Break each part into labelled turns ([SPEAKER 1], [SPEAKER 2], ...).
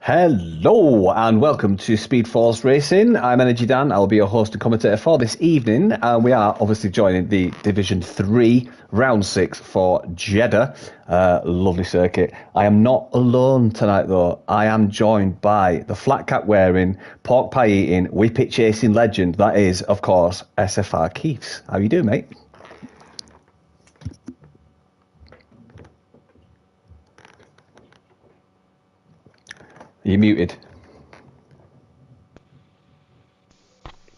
[SPEAKER 1] Hello and welcome to Speed Force Racing. I'm Energy Dan. I'll be your host and commentator for this evening. We are obviously joining the Division 3 Round 6 for Jeddah. Lovely circuit. I am not alone tonight though. I am joined by the flat cap wearing, pork pie eating, whippet chasing legend. That is, of course, SFR Keiths. How you doing, mate? You're muted.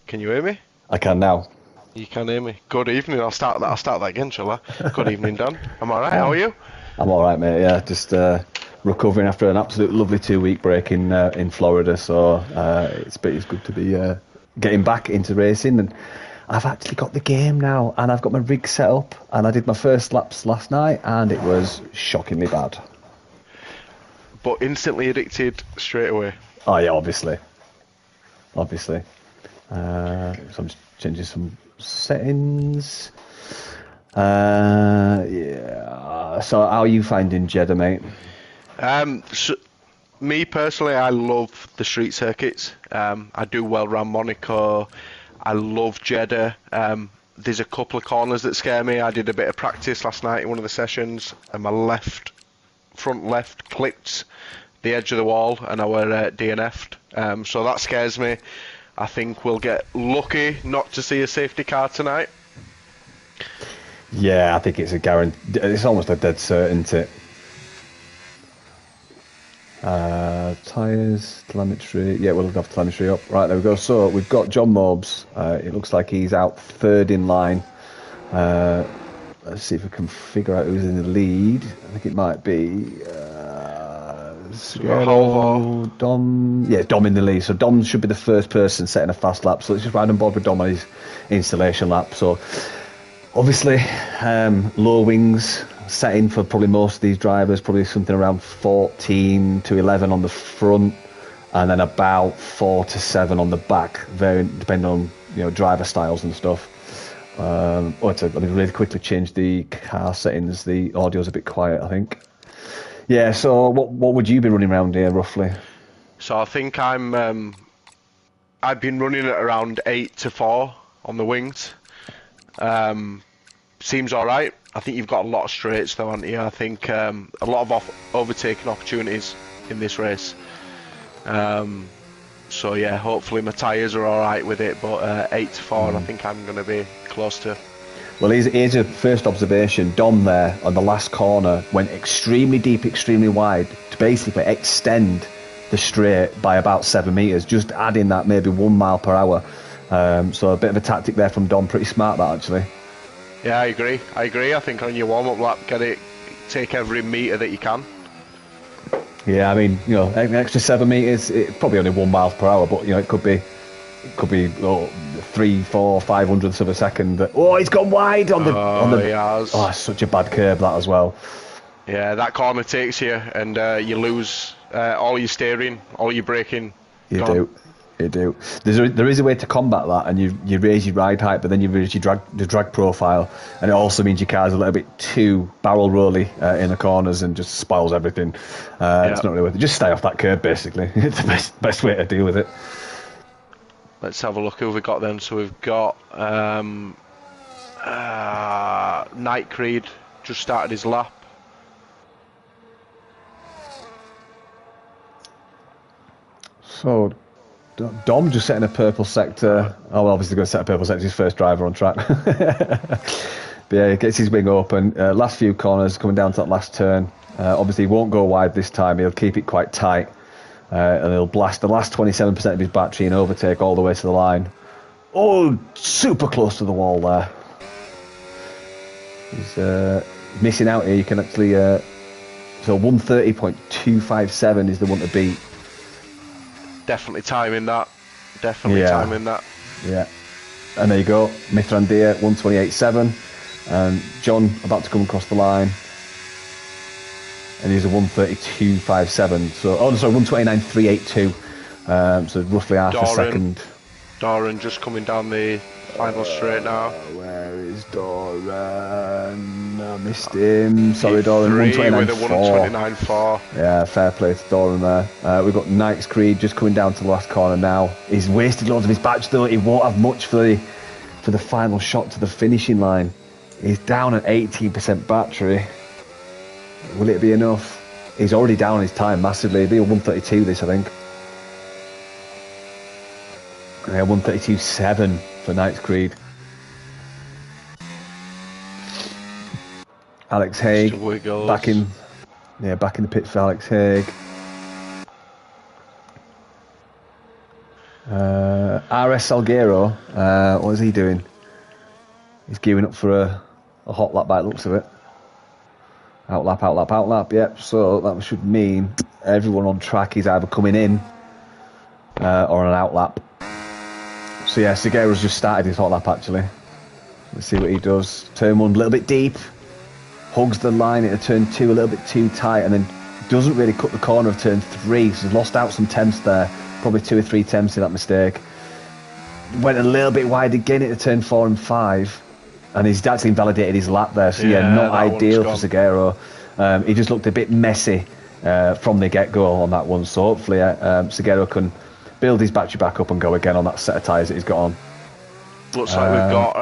[SPEAKER 2] Can you hear me?
[SPEAKER 1] I can now.
[SPEAKER 2] You can hear me. Good evening. I'll start that again, shall I? Good evening, Dan. I'm all right. How are you?
[SPEAKER 1] I'm all right, mate. Yeah, just recovering after an absolute lovely 2-week break in Florida. So it's good to be getting back into racing, and I've actually got the game now, and I've got my rig set up, and I did my first laps last night, and it was shockingly bad.
[SPEAKER 2] But instantly addicted straight away.
[SPEAKER 1] Oh yeah, obviously. So I'm just changing some settings. Yeah. So how are you finding Jeddah, mate?
[SPEAKER 2] Me personally, I love the street circuits. I do well around Monaco. I love Jeddah. There's a couple of corners that scare me. I did a bit of practice last night in one of the sessions, and my front left clipped the edge of the wall, and I were DNF'd. So that scares me. I think we'll get lucky not to see a safety car tonight.
[SPEAKER 1] Yeah, I think it's a guarantee. It's almost a dead certainty. Tyres, telemetry. Yeah, we'll have telemetry up. Right, there we go. So we've got John Mobes. It looks like he's out third in line. Let's see if we can figure out who's in the lead. I think it might be Dom. Yeah, Dom in the lead. So Dom should be the first person setting a fast lap. So let's just ride on board with Dom on his installation lap. So obviously, low wings setting for probably most of these drivers, probably something around 14 to 11 on the front, and then about 4 to 7 on the back, depending on driver styles and stuff. Let me really quickly change the car settings. The audio's a bit quiet, I think. Yeah, so what would you be running around here roughly?
[SPEAKER 2] So I think I've been running at around 8 to 4 on the wings. Seems all right. I think you've got a lot of straights though, haven't you? I think a lot of overtaking opportunities in this race. So yeah, hopefully my tyres are all right with it, but 8 to 4, I think I'm going to be close to.
[SPEAKER 1] Well, here's a first observation. Dom there on the last corner went extremely deep, extremely wide to basically extend the straight by about 7 metres, just adding that maybe 1 mile per hour. So a bit of a tactic there from Dom. Pretty smart, that, actually.
[SPEAKER 2] Yeah, I agree. I think on your warm-up lap, take every metre that you can.
[SPEAKER 1] Yeah, I mean, an extra 7 metres, probably only 1 mile per hour, but it could be 3, 4, 500ths of a second. Oh, he's gone wide on the. Oh, such a bad curb that as well.
[SPEAKER 2] Yeah, that corner takes you, and you lose all your steering, all your braking.
[SPEAKER 1] You do. There is a way to combat that, and you raise your ride height, but then you raise your drag profile, and it also means your car's a little bit too barrel rolly in the corners and just spoils everything. It's not really worth it. Just stay off that curb, basically. It's the best way to deal with it.
[SPEAKER 2] Let's have a look who we've got then. So we've got Night Creed just started his lap.
[SPEAKER 1] So Dom just setting a purple sector. Oh, well, obviously going to set a purple sector. His first driver on track. But yeah, he gets his wing open. Last few corners coming down to that last turn. Obviously, he won't go wide this time. He'll keep it quite tight. And he'll blast the last 27% of his battery and overtake all the way to the line. Oh, super close to the wall there. He's missing out here. You can actually... so 130.257 is the one to beat.
[SPEAKER 2] Definitely timing that. Timing that.
[SPEAKER 1] Yeah. And there you go. Mithrandir, 128.7. And John about to come across the line. And he's a 132.57. So, 129.382. So roughly half a second.
[SPEAKER 2] Doran just coming down the Final straight now.
[SPEAKER 1] Where is Doran? I missed him. Sorry, Doran.
[SPEAKER 2] Div3 with a
[SPEAKER 1] 129.4.
[SPEAKER 2] 129.4.
[SPEAKER 1] Yeah, fair play to Doran there. We've got Knight's Creed just coming down to the last corner now. He's wasted loads of his batch though. He won't have much for the final shot to the finishing line. He's down at 18% battery. Will it be enough? He's already down his time massively. It'll be a 132 this, I think. Yeah, 132.7 for Knight's Creed. Alex Haig back in the pit for Alex Haig. RS Salguero, what is he doing? He's gearing up for a hot lap by the looks of it. Outlap, yep. So that should mean everyone on track is either coming in or an outlap. So yeah, Salguero's just started his hot lap actually. Let's see what he does. Turn 1 a little bit deep. Hugs the line into turn 2 a little bit too tight, and then doesn't really cut the corner of turn 3, so he's lost out some temps there, probably 2 or 3 temps in that mistake. Went a little bit wide again into turn 4 and 5, and he's actually invalidated his lap there, so yeah not ideal for Salguero. He just looked a bit messy from the get-go on that one, so hopefully Salguero can build his battery back up and go again on that set of tyres that he's got on.
[SPEAKER 2] Looks like we've got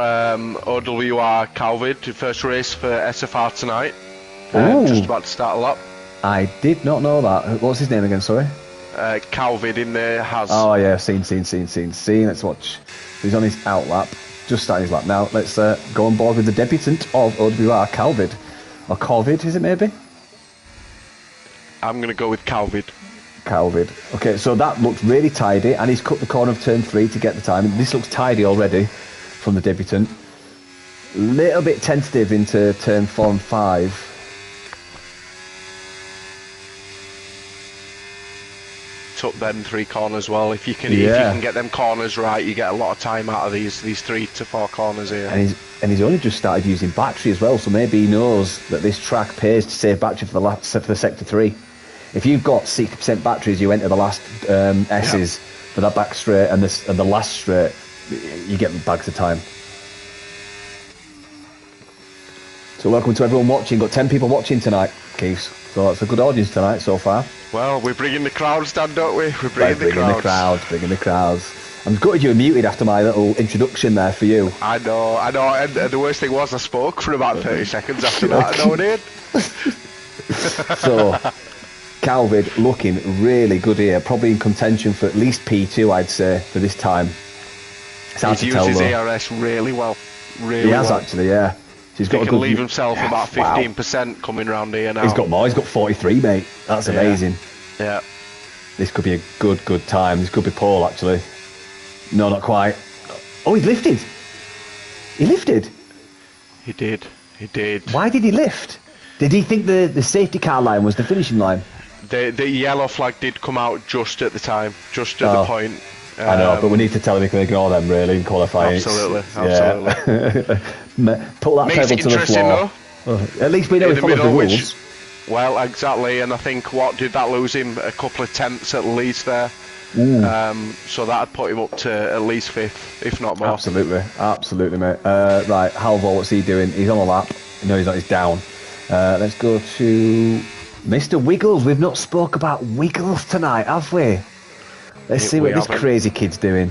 [SPEAKER 2] OWR Calvid, first race for SFR tonight. Just about to start a lap.
[SPEAKER 1] I did not know that. What's his name again, sorry?
[SPEAKER 2] Calvid in there has.
[SPEAKER 1] Oh yeah, seen. Let's watch. He's on his out lap. Just starting his lap now. Let's go on board with the debutant of OWR, Calvid. Or Corvid, is it maybe?
[SPEAKER 2] I'm going to go with Calvid.
[SPEAKER 1] Okay, so that looks really tidy, and he's cut the corner of turn 3 to get the time. This looks tidy already from the debutant. Little bit tentative into turn 4 and 5.
[SPEAKER 2] Took them 3 corners well. If you can get them corners right, you get a lot of time out of these 3 to 4 corners here.
[SPEAKER 1] And he's only just started using battery as well, so maybe he knows that this track pays to save battery for the sector 3. If you've got 60% batteries, you enter the last S's for that back straight and the last straight, you get bags of time. So welcome to everyone watching. Got 10 people watching tonight, Keith. So it's a good audience tonight so far.
[SPEAKER 2] Well, we're bringing the crowds down, don't we? We're bringing the crowds. I'm gutted you were muted after my little introduction there for you. I know. And the worst thing was I spoke for about 30 seconds after that. No one did.
[SPEAKER 1] So, Calvid looking really good here. Probably in contention for at least P2, I'd say, for this time.
[SPEAKER 2] He's used his ARS really well. He
[SPEAKER 1] has actually, yeah.
[SPEAKER 2] He's got to leave himself about 15% coming round here now.
[SPEAKER 1] He's got more. He's got 43, mate. That's amazing.
[SPEAKER 2] Yeah.
[SPEAKER 1] This could be a good time. This could be pole, actually. No, not quite. Oh, he lifted. He lifted.
[SPEAKER 2] He did.
[SPEAKER 1] Why did he lift? Did he think the safety car line was the finishing line?
[SPEAKER 2] The yellow flag did come out just at the time, just at the point.
[SPEAKER 1] I know, but we need to tell him he can ignore them, really, in qualifying.
[SPEAKER 2] Absolutely.
[SPEAKER 1] Pull that pedal to the floor. At least we know he followed the rules.
[SPEAKER 2] Well, exactly, and I think did that lose him a couple of tenths at least there. So that'd put him up to at least 5th, if not more.
[SPEAKER 1] Absolutely, mate. Right, Halvor, what's he doing? He's on a lap. No, he's not. He's down. Let's go to Mr. Wiggles. We've not spoke about Wiggles tonight, have we? Let's see what this crazy kid's doing.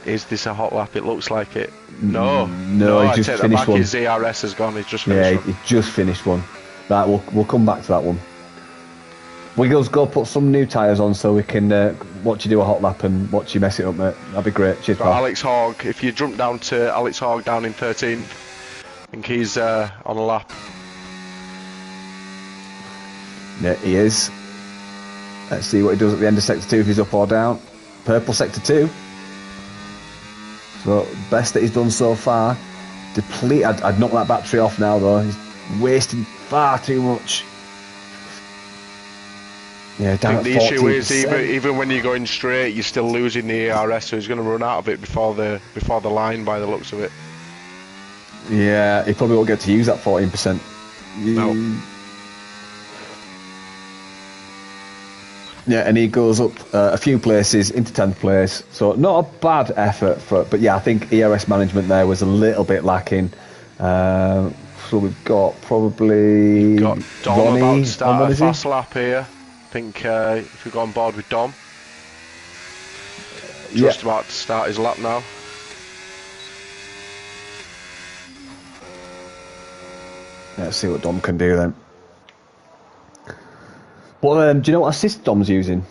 [SPEAKER 2] Is this a hot lap? It looks like it.
[SPEAKER 1] No, he just finished one.
[SPEAKER 2] His ARS has gone. He's just finished one.
[SPEAKER 1] He just finished one. Right, we'll come back to that one. Wiggles, go put some new tyres on so we can watch you do a hot lap and watch you mess it up, mate. That'd be great. Cheers, pal.
[SPEAKER 2] Alex Hogg, if you jump down to Alex Hogg down in 13th, I think he's on a lap.
[SPEAKER 1] Yeah, he is. Let's see what he does at the end of sector 2, if he's up or down. Purple sector 2. So, best that he's done so far. Deplete. I'd knock that battery off now, though. He's wasting far too much. Yeah, down
[SPEAKER 2] I think the issue is even when you're going straight, you're still losing the ARS, so he's going to run out of it before the line, by the looks of it.
[SPEAKER 1] Yeah, he probably won't get to use that 14%.
[SPEAKER 2] No.
[SPEAKER 1] Yeah, and he goes up a few places into 10th place. So not a bad effort for it. But yeah, I think ERS management there was a little bit lacking. So we've got probably
[SPEAKER 2] You've got Dom
[SPEAKER 1] Ronnie
[SPEAKER 2] about to start
[SPEAKER 1] on,
[SPEAKER 2] a fast lap here. I think if we go on board with Dom. Just about to start his lap now.
[SPEAKER 1] Let's see what Dom can do then. Well, do you know what assist Dom's using?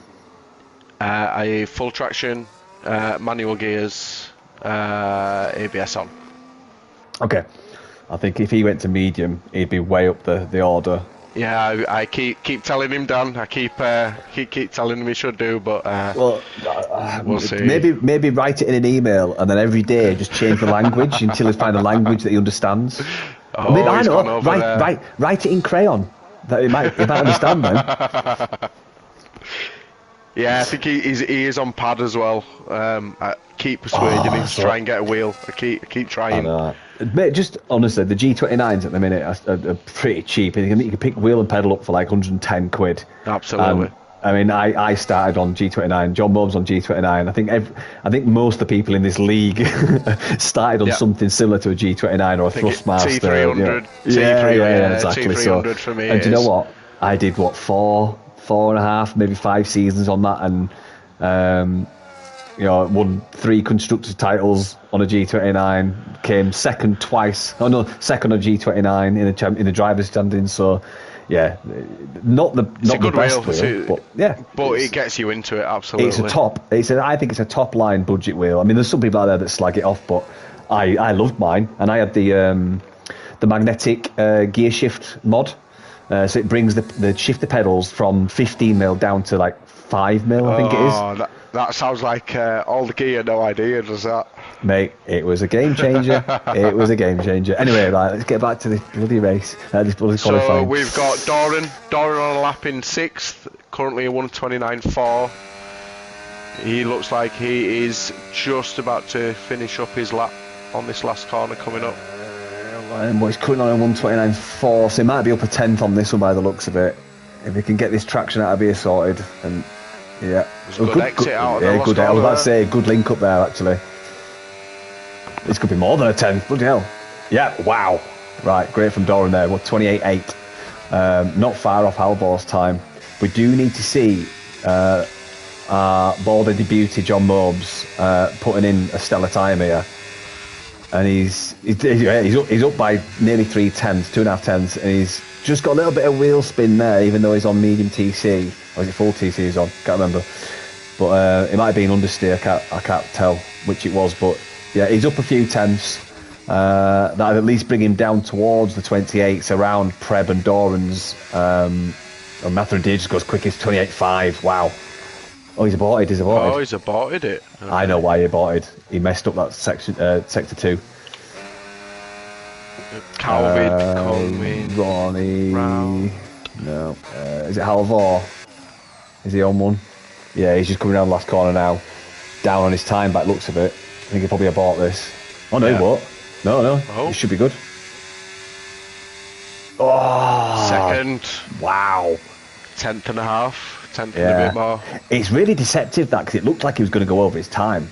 [SPEAKER 2] A full traction, manual gears, ABS on.
[SPEAKER 1] Okay. I think if he went to medium, he'd be way up the order.
[SPEAKER 2] Yeah, I keep telling him, Dan. I keep telling him he should do, but we'll see.
[SPEAKER 1] Maybe write it in an email, and then every day just change the language until he finds a language that he understands.
[SPEAKER 2] Oh,
[SPEAKER 1] Maybe, I know. Write it in crayon. That he might understand then.
[SPEAKER 2] Yeah, I think he is on pad as well. I keep persuading him to try and get a wheel. I keep trying.
[SPEAKER 1] Mate, just honestly, the G29s at the minute are pretty cheap. You can pick wheel and pedal up for like 110 quid.
[SPEAKER 2] Absolutely.
[SPEAKER 1] I mean, I started on G29. John Bob's on G29. I think most of the people in this league started on something similar to a G29 or a Thrustmaster.
[SPEAKER 2] T300.
[SPEAKER 1] Yeah, exactly.
[SPEAKER 2] T300 for me.
[SPEAKER 1] And do you know what? I did four and a half, maybe 5 seasons on that, and won 3 constructors titles on a G29. Came second twice. Oh no, second on G29 in the drivers' standings. So. Yeah, not the best wheel, but yeah.
[SPEAKER 2] But it gets you into it, absolutely.
[SPEAKER 1] It's a top. I think it's a top line budget wheel. I mean, there's some people out there that slag it off, but I loved mine, and I had the magnetic gear shift mod, so it brings the shifter pedals from 15mm down to like 5mm, I think it is.
[SPEAKER 2] That sounds like all the gear, no idea, does that?
[SPEAKER 1] Mate, it was a game changer. It was a game changer. Anyway, right, let's get back to this bloody race, this bloody qualifying.
[SPEAKER 2] So we've got Doran on a lap in 6th, currently a 1:29.4. He looks like he is just about to finish up his lap on this last corner coming up.
[SPEAKER 1] Well, he's currently on a 1:29.4, so he might be up a 10th on this one by the looks of it. If he can get this traction out of here sorted, and yeah,
[SPEAKER 2] good exit out of the
[SPEAKER 1] good. I was about to say good link up there actually. This could be more than a 10th. Bloody hell! Yeah, wow. Right, great from Doran there. Well, 28.8. Not far off Halvor's time. We do need to see our border debuted John Mobes putting in a stellar time here, and he's up by nearly 3 tenths, 2.5 tenths, and he's just got a little bit of wheel spin there, even though he's on medium TC. Or is it full TC he's on? Can't remember. But it might have been understeer. I can't tell which it was. But yeah, he's up a few tenths. That'd at least bring him down towards the 28s around Preb and Doran's. And Matherin just goes quickest 28.5. Wow. Oh, he's aborted.
[SPEAKER 2] Oh, he's aborted it. Okay.
[SPEAKER 1] I know why he aborted. He messed up that section, sector 2.
[SPEAKER 2] Calvin coming.
[SPEAKER 1] Ronnie.
[SPEAKER 2] Round.
[SPEAKER 1] No. Is it Halvor? Is he on one? Yeah, he's just coming down the last corner now. Down on his time back looks of it. I think he probably abort this. Oh, no, he won't. No.
[SPEAKER 2] Oh.
[SPEAKER 1] He should be good. Oh.
[SPEAKER 2] Second.
[SPEAKER 1] Wow.
[SPEAKER 2] 10th and a bit more.
[SPEAKER 1] It's really deceptive, that, because it looked like he was going to go over his time.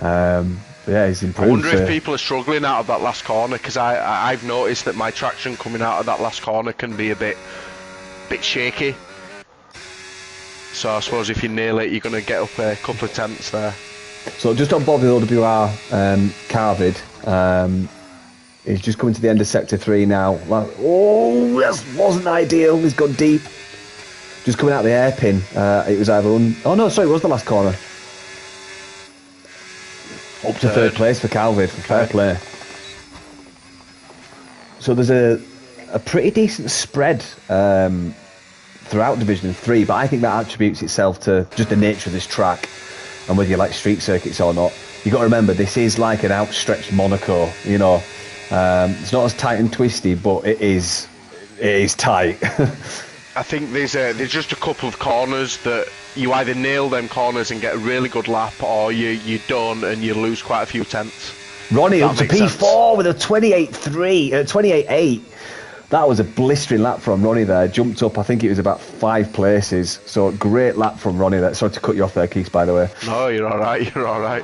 [SPEAKER 1] Yeah, he's improved.
[SPEAKER 2] I wonder if people are struggling out of that last corner, because I've noticed that my traction coming out of that last corner can be a bit shaky. So I suppose if you nail it, you're going to get up a couple of tenths there.
[SPEAKER 1] So just on board with OWR, Carvid, he's just coming to the end of sector 3 now. Oh, that wasn't ideal. He's gone deep. Just coming out of the hairpin. It was either oh no, sorry, it was the last corner. Up to third place for Calvid. Fair play. So there's a pretty decent spread throughout Division 3, but I think that attributes itself to just the nature of this track, and whether you like street circuits or not. You've got to remember, this is like an outstretched Monaco, you know. It's not as tight and twisty, but it is tight.
[SPEAKER 2] I think there's just a couple of corners that you either nail them corners and get a really good lap, or you don't and you lose quite a few tenths.
[SPEAKER 1] Ronnie up to P4 with a 28.3, 28.8. That was a blistering lap from Ronnie there. Jumped up, I think it was about 5 places. So great lap from Ronnie there. Sorry to cut you off there, Keith, by the way.
[SPEAKER 2] No, you're all right. You're all right.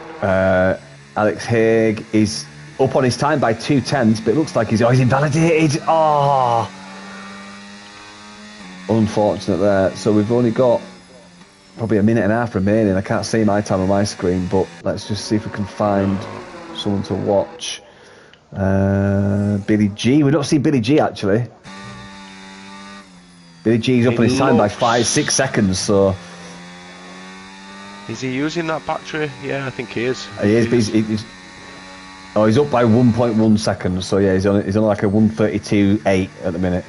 [SPEAKER 1] Alex Haig is up on his time by 2/10, but it looks like he's invalidated. Oh, unfortunate there. So we've only got probably a minute and a half remaining. I can't see my time on my screen, but let's just see if we can find someone to watch. Billy G. We've not seen Billy G actually. Billy G's up on his time by 5-6 seconds. So
[SPEAKER 2] is he using that battery? Yeah, I think he is.
[SPEAKER 1] He is. He's up by 1.1 seconds. So yeah, he's on like a 1:32.8 at the minute.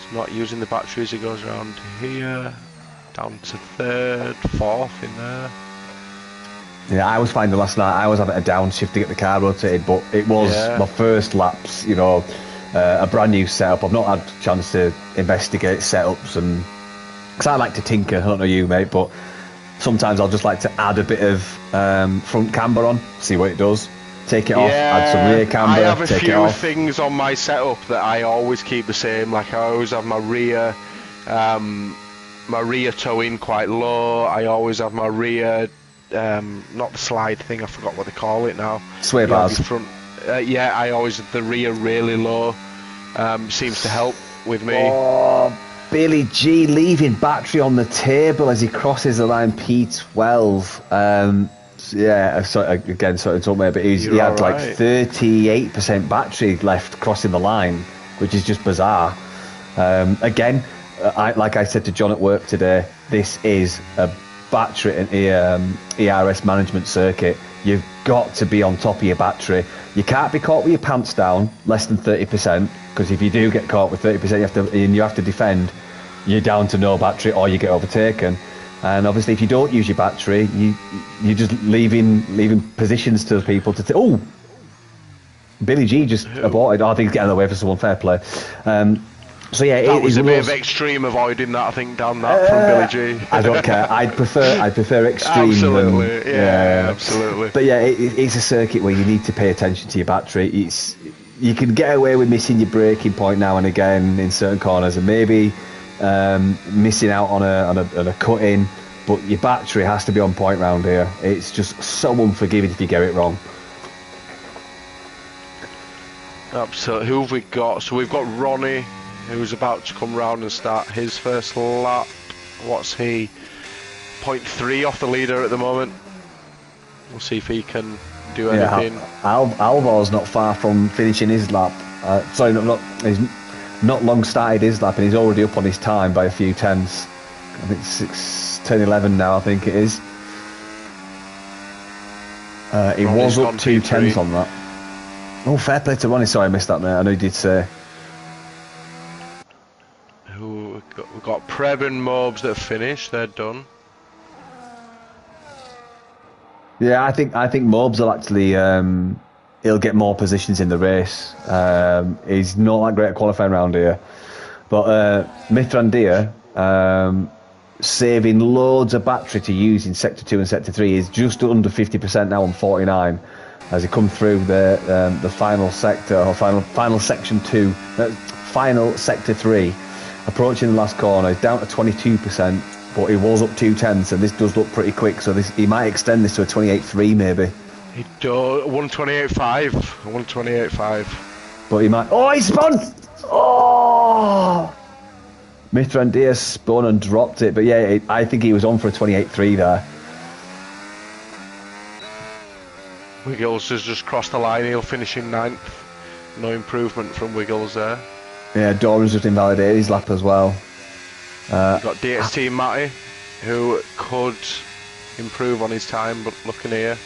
[SPEAKER 2] He's not using the battery as he goes around here. Down to 3rd, 4th in there.
[SPEAKER 1] Yeah, I was finding last night I was having a downshift to get the car rotated, but it was my first laps, you know, a brand new setup. I've not had a chance to investigate setups, and because I like to tinker. I don't know you, mate, but sometimes I'll just like to add a bit of front camber on, see what it does. Take it off, add some rear camber,
[SPEAKER 2] I have a
[SPEAKER 1] take it
[SPEAKER 2] few
[SPEAKER 1] off.
[SPEAKER 2] things on my setup that I always keep the same. Like I always have my rear towing quite low. I always have my rear, not the slide thing, I forgot what they call it now.
[SPEAKER 1] Sway bars.
[SPEAKER 2] Front, yeah, I always have the rear really low. Seems to help with me.
[SPEAKER 1] Oh, Billy G leaving battery on the table as he crosses the line P12. Yeah, sorry to talk about, but he had like 38% battery left crossing the line, which is just bizarre. Again, like I said to John at work today, this is a battery and ERS management circuit. You've got to be on top of your battery. You can't be caught with your pants down less than 30%, because if you do get caught with 30%, you have to defend. You're down to no battery, or you get overtaken. And obviously, if you don't use your battery, you're just leaving positions to people to. Oh, Billy G just aborted. I think he's getting away for someone. Fair play. So yeah,
[SPEAKER 2] that was a bit of extreme avoiding that. I think down that from Billy G.
[SPEAKER 1] I don't care. I'd prefer extreme.
[SPEAKER 2] Absolutely, absolutely.
[SPEAKER 1] But yeah, it's a circuit where you need to pay attention to your battery. You can get away with missing your braking point now and again in certain corners, and maybe missing out on a cut in. But your battery has to be on point round here. It's just so unforgiving if you get it wrong.
[SPEAKER 2] Absolutely. Who have we got? So we've got Ronnie, who's about to come round and start his first lap. What's he? 0.3 off the leader at the moment. We'll see if he can do anything.
[SPEAKER 1] Alvor's not far from finishing his lap. He's not long started his lap, and he's already up on his time by a few tenths. I think 6:10:11 now, I think it is. He was up 2 tenths on that. Oh, fair play to Ronnie. Sorry, I missed that, mate. I know you did say.
[SPEAKER 2] We've got Preb and Mobes that have finished. They're done.
[SPEAKER 1] Yeah, I think Mobes will actually he'll get more positions in the race. He's not that great at qualifying around here, but Mithrandir, saving loads of battery to use in sector 2 and sector 3, is just under 50% now on 49 as he comes through the final sector, or final section 2, final sector 3, approaching the last corner. He's down to 22%, but he was up 2 tenths, and this does look pretty quick, so he might extend this to a 28.3 maybe.
[SPEAKER 2] He does. 128.5. 128.5.
[SPEAKER 1] But he might. Oh, he spun! Oh! Mithrandir spun and dropped it, but yeah, I think he was on for a 28.3 there.
[SPEAKER 2] Wiggles has just crossed the line. He'll finish in 9th. No improvement from Wiggles there.
[SPEAKER 1] Yeah, Doran's just invalidated his lap as well.
[SPEAKER 2] You've got DXT Matty, who could improve on his time, but looking here.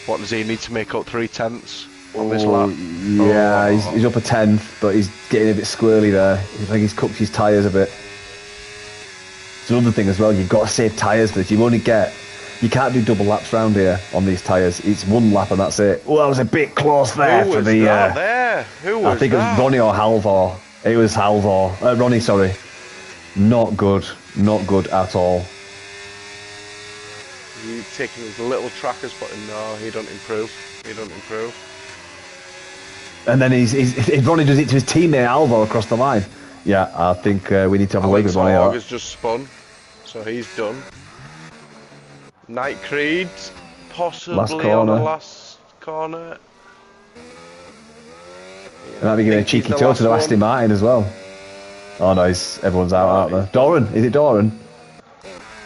[SPEAKER 2] What does he need to make up 3 tenths on this lap?
[SPEAKER 1] Yeah, he's up a 10th, but he's getting a bit squirrely there. I think he's cooked his tyres a bit. It's another thing as well, you've got to save tyres for this. You can't do double laps round here on these tyres. It's 1 lap and that's it. Oh, that was a bit close there.
[SPEAKER 2] Who was that there? Who was
[SPEAKER 1] I think
[SPEAKER 2] that?
[SPEAKER 1] it was Ronnie or Halvor. It was Halvor. Ronnie, sorry. Not good. Not good at all.
[SPEAKER 2] He's taking his little trackers, but no, he don't improve. He don't improve.
[SPEAKER 1] And then Ronnie does it to his teammate Alvo across the line. Yeah, I think we need to have a word with Ronnie.
[SPEAKER 2] Alex has just spun, so he's done. Night Creed, possibly on the last corner.
[SPEAKER 1] Yeah, might be giving a cheeky toe to the Aston Martin as well. Oh no, everyone's out, aren't they? Doran, is it Doran?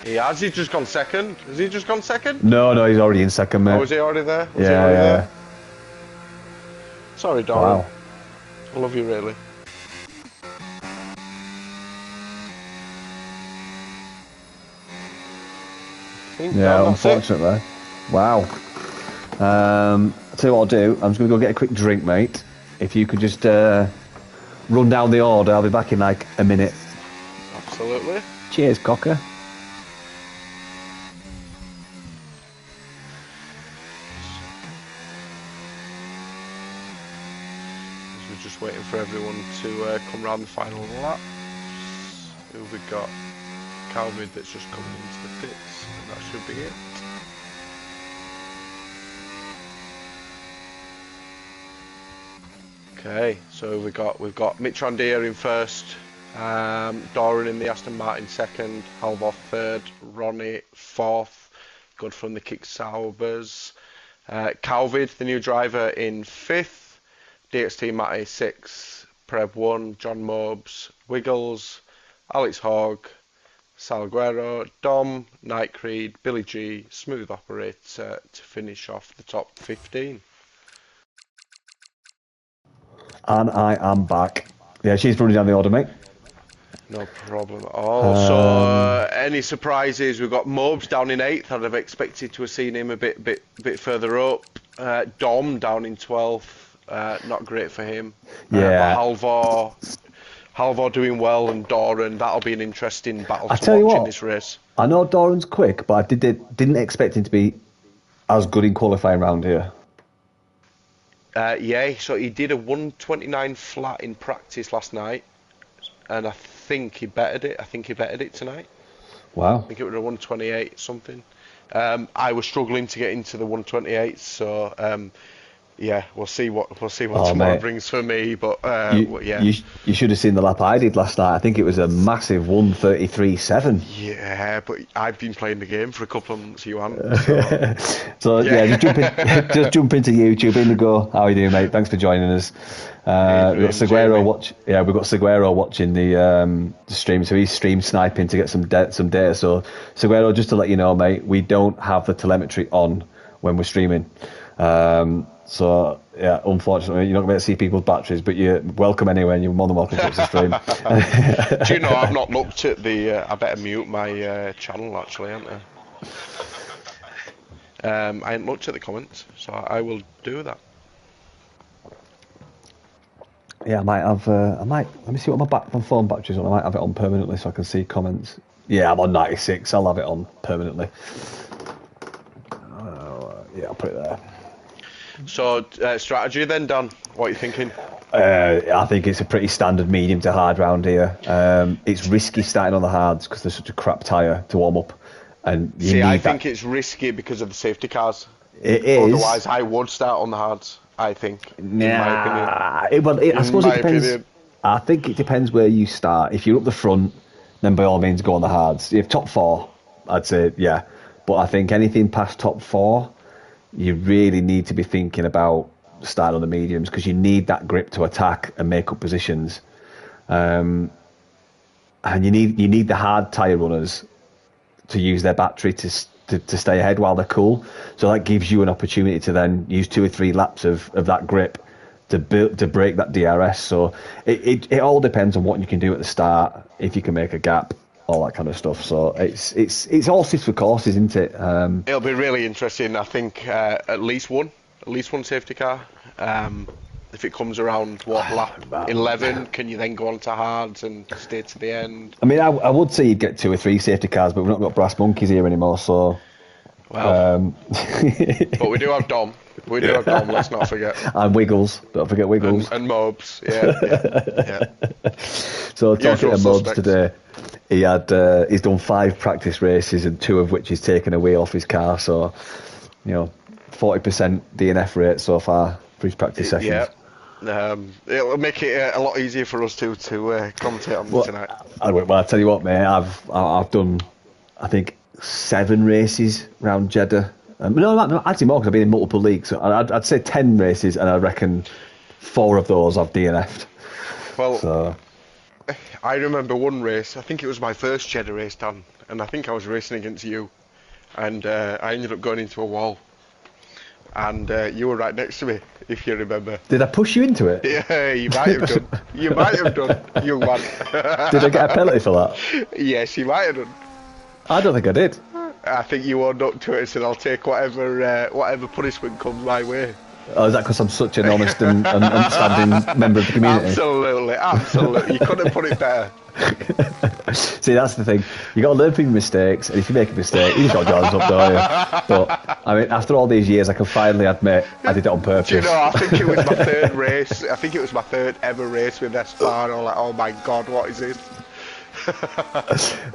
[SPEAKER 2] Has he just gone second? Has he just gone second?
[SPEAKER 1] No, he's already in second, mate.
[SPEAKER 2] Oh, was he already there?
[SPEAKER 1] Yeah.
[SPEAKER 2] Sorry, Doran.
[SPEAKER 1] Wow.
[SPEAKER 2] I love you, really.
[SPEAKER 1] Yeah, unfortunately. Wow. I'll tell you what I'll do. I'm just going to go get a quick drink, mate. If you could just run down the order, I'll be back in like a minute.
[SPEAKER 2] Absolutely.
[SPEAKER 1] Cheers, Cocker.
[SPEAKER 2] We're just waiting for everyone to come round the final lap. Who have we got? Calvin that's just coming into the pits, and that should be it. Okay, so we've got Mitch Randier in first, Doran in the Aston Martin second, Halvor third, Ronnie fourth, good from the Kick Saubers, Calvid, the new driver, in fifth, DXT Matty sixth, Preb 1, John Mobes, Wiggles, Alex Hogg, Salguero, Dom, Night Creed, Billy G, Smooth Operator to finish off the top 15.
[SPEAKER 1] And I am back. Yeah, she's running down the order, mate.
[SPEAKER 2] No problem at all. So, any surprises? We've got Mobes down in 8th. I'd have expected to have seen him a bit further up. Dom down in 12th. Not great for him.
[SPEAKER 1] Yeah.
[SPEAKER 2] But Halvor doing well, and Doran, that'll be an interesting battle to watch in this race.
[SPEAKER 1] I know Doran's quick, but I didn't expect him to be as good in qualifying round here.
[SPEAKER 2] Yeah, so he did a 129 flat in practice last night, and I think he bettered it. I think he bettered it tonight.
[SPEAKER 1] Wow.
[SPEAKER 2] I think it was a 128 something. I was struggling to get into the 128, so yeah, we'll see what tomorrow brings for me. But yeah,
[SPEAKER 1] you should have seen the lap I did last night. I think it was a massive 133.7.
[SPEAKER 2] Yeah, but I've been playing the game for a couple of months. You haven't.
[SPEAKER 1] So yeah, just jump into YouTube. Indigo, how are you doing, mate? Thanks for joining us. We've got Seguero we've got Seguero watching the stream, so he's stream sniping to get some data. So Seguero, just to let you know, mate, we don't have the telemetry on when we're streaming. So yeah, unfortunately, you're not going to see people's batteries, but you're welcome anyway, and you're more than welcome to watch the stream.
[SPEAKER 2] Do you know, I've not looked at the. I better mute my channel actually, haven't I? I hadn't looked at the comments, so I will do that.
[SPEAKER 1] Yeah, I might have. Let me see what my phone battery's on. I might have it on permanently so I can see comments. Yeah, I'm on 96. I'll have it on permanently. Yeah, I'll put it there.
[SPEAKER 2] So, strategy then, Dan? What are you thinking?
[SPEAKER 1] I think it's a pretty standard medium to hard round here. It's risky starting on the hards because there's such a crap tyre to warm up. And I
[SPEAKER 2] think it's risky because of the safety cars.
[SPEAKER 1] It is.
[SPEAKER 2] Otherwise, I would start on the hards, I think, in my opinion.
[SPEAKER 1] I suppose it depends. I think it depends where you start. If you're up the front, then by all means go on the hards. If top 4, I'd say, yeah. But I think anything past top 4, you really need to be thinking about starting on the mediums because you need that grip to attack and make up positions, and you need the hard tyre runners to use their battery to stay ahead while they're cool. So that gives you an opportunity to then use 2 or 3 laps of that grip to break that DRS. So it all depends on what you can do at the start, if you can make a gap, all that kind of stuff. So it's horses for courses, isn't it?
[SPEAKER 2] It'll be really interesting. I think at least one safety car. If it comes around lap 11, can you then go on to hards and stay to the end?
[SPEAKER 1] I mean, I would say you'd get 2 or 3 safety cars, but we've not got brass monkeys here anymore. So
[SPEAKER 2] Well, but we do have Dom. We do have Dom. Let's not forget.
[SPEAKER 1] And Wiggles. Don't forget Wiggles.
[SPEAKER 2] And Mobs. Yeah.
[SPEAKER 1] So talking to Mobs
[SPEAKER 2] suspects.
[SPEAKER 1] today, he's done 5 practice races and 2 of which he's taken away off his car. So, 40% DNF rate so far for his practice sessions.
[SPEAKER 2] Yeah. It'll make it a lot easier for us to commentate on tonight.
[SPEAKER 1] Well, I'll tell you what, mate. I've done, I think, 7 races around Jeddah. No, actually more because I've been in multiple leagues. So I'd say 10 races, and I reckon 4 of those I've DNF'd.
[SPEAKER 2] Well,
[SPEAKER 1] so.
[SPEAKER 2] I remember one race. I think it was my first Jeddah race, Dan, and I think I was racing against you, and I ended up going into a wall. And you were right next to me, if you remember.
[SPEAKER 1] Did I push you into it?
[SPEAKER 2] Yeah, you might have done. You might have done, young man.
[SPEAKER 1] Did I get a penalty for that?
[SPEAKER 2] Yes, you might have done.
[SPEAKER 1] I don't think I did.
[SPEAKER 2] I think you owned up to it and said, I'll take whatever punishment comes my way.
[SPEAKER 1] Oh, is that because I'm such an honest and understanding member of the community?
[SPEAKER 2] Absolutely. You couldn't have put it better.
[SPEAKER 1] See, that's the thing. You got to learn from your mistakes, and if you make a mistake, you got your hands up, don't you? But I mean, after all these years, I can finally admit I did it on purpose.
[SPEAKER 2] Do you know? I think it was my 3rd race. I think it was my 3rd ever race with SFR. And I'm like, oh my god, what is this?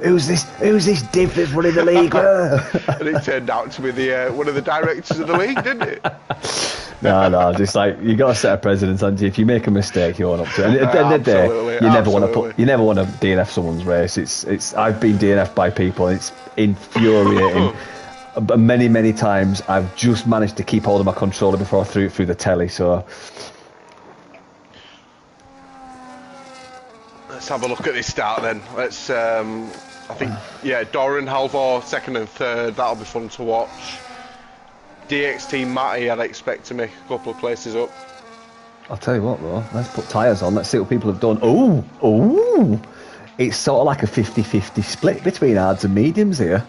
[SPEAKER 1] Who's this div that's running the league?
[SPEAKER 2] And it turned out to be one of the directors of the league, didn't it?
[SPEAKER 1] No, just like you got to set a precedent, and if you make a mistake, you own up to it. And at the end of the day, you never want to DNF someone's race. It's I've been DNF'd by people, and it's infuriating. But many times I've just managed to keep hold of my controller before I threw it through the telly. So
[SPEAKER 2] let's have a look at this start then. Let's I think Doran, Halvor, 2nd and 3rd. That'll be fun to watch. DXT Matty, I'd expect to make a couple of places up.
[SPEAKER 1] I'll tell you what though, let's put tyres on, let's see what people have done. Oh, it's sort of like a 50-50 split between hards and mediums here.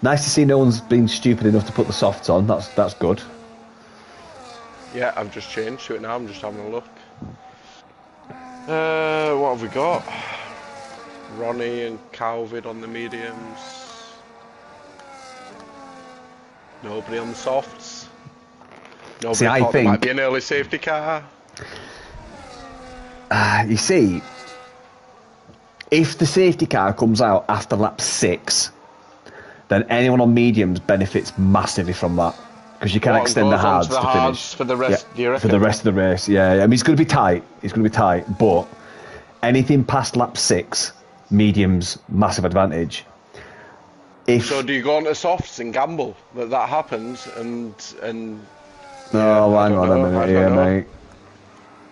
[SPEAKER 1] Nice to see no one's been stupid enough to put the softs on, that's good.
[SPEAKER 2] Yeah, I've just changed to it now, I'm just having a look. What have we got? Ronnie and Calvid on the mediums. Nobody on the softs. Nobody.
[SPEAKER 1] See, I think
[SPEAKER 2] might be an early safety car.
[SPEAKER 1] You see, if the safety car comes out after lap 6, then anyone on mediums benefits massively from that because you can extend the hards to finish
[SPEAKER 2] for the rest.
[SPEAKER 1] For the rest of the race. Yeah. I mean, it's going to be tight. But anything past lap 6, mediums massive advantage.
[SPEAKER 2] So do you go on to softs and gamble that happens and
[SPEAKER 1] no, hang on a minute here, mate.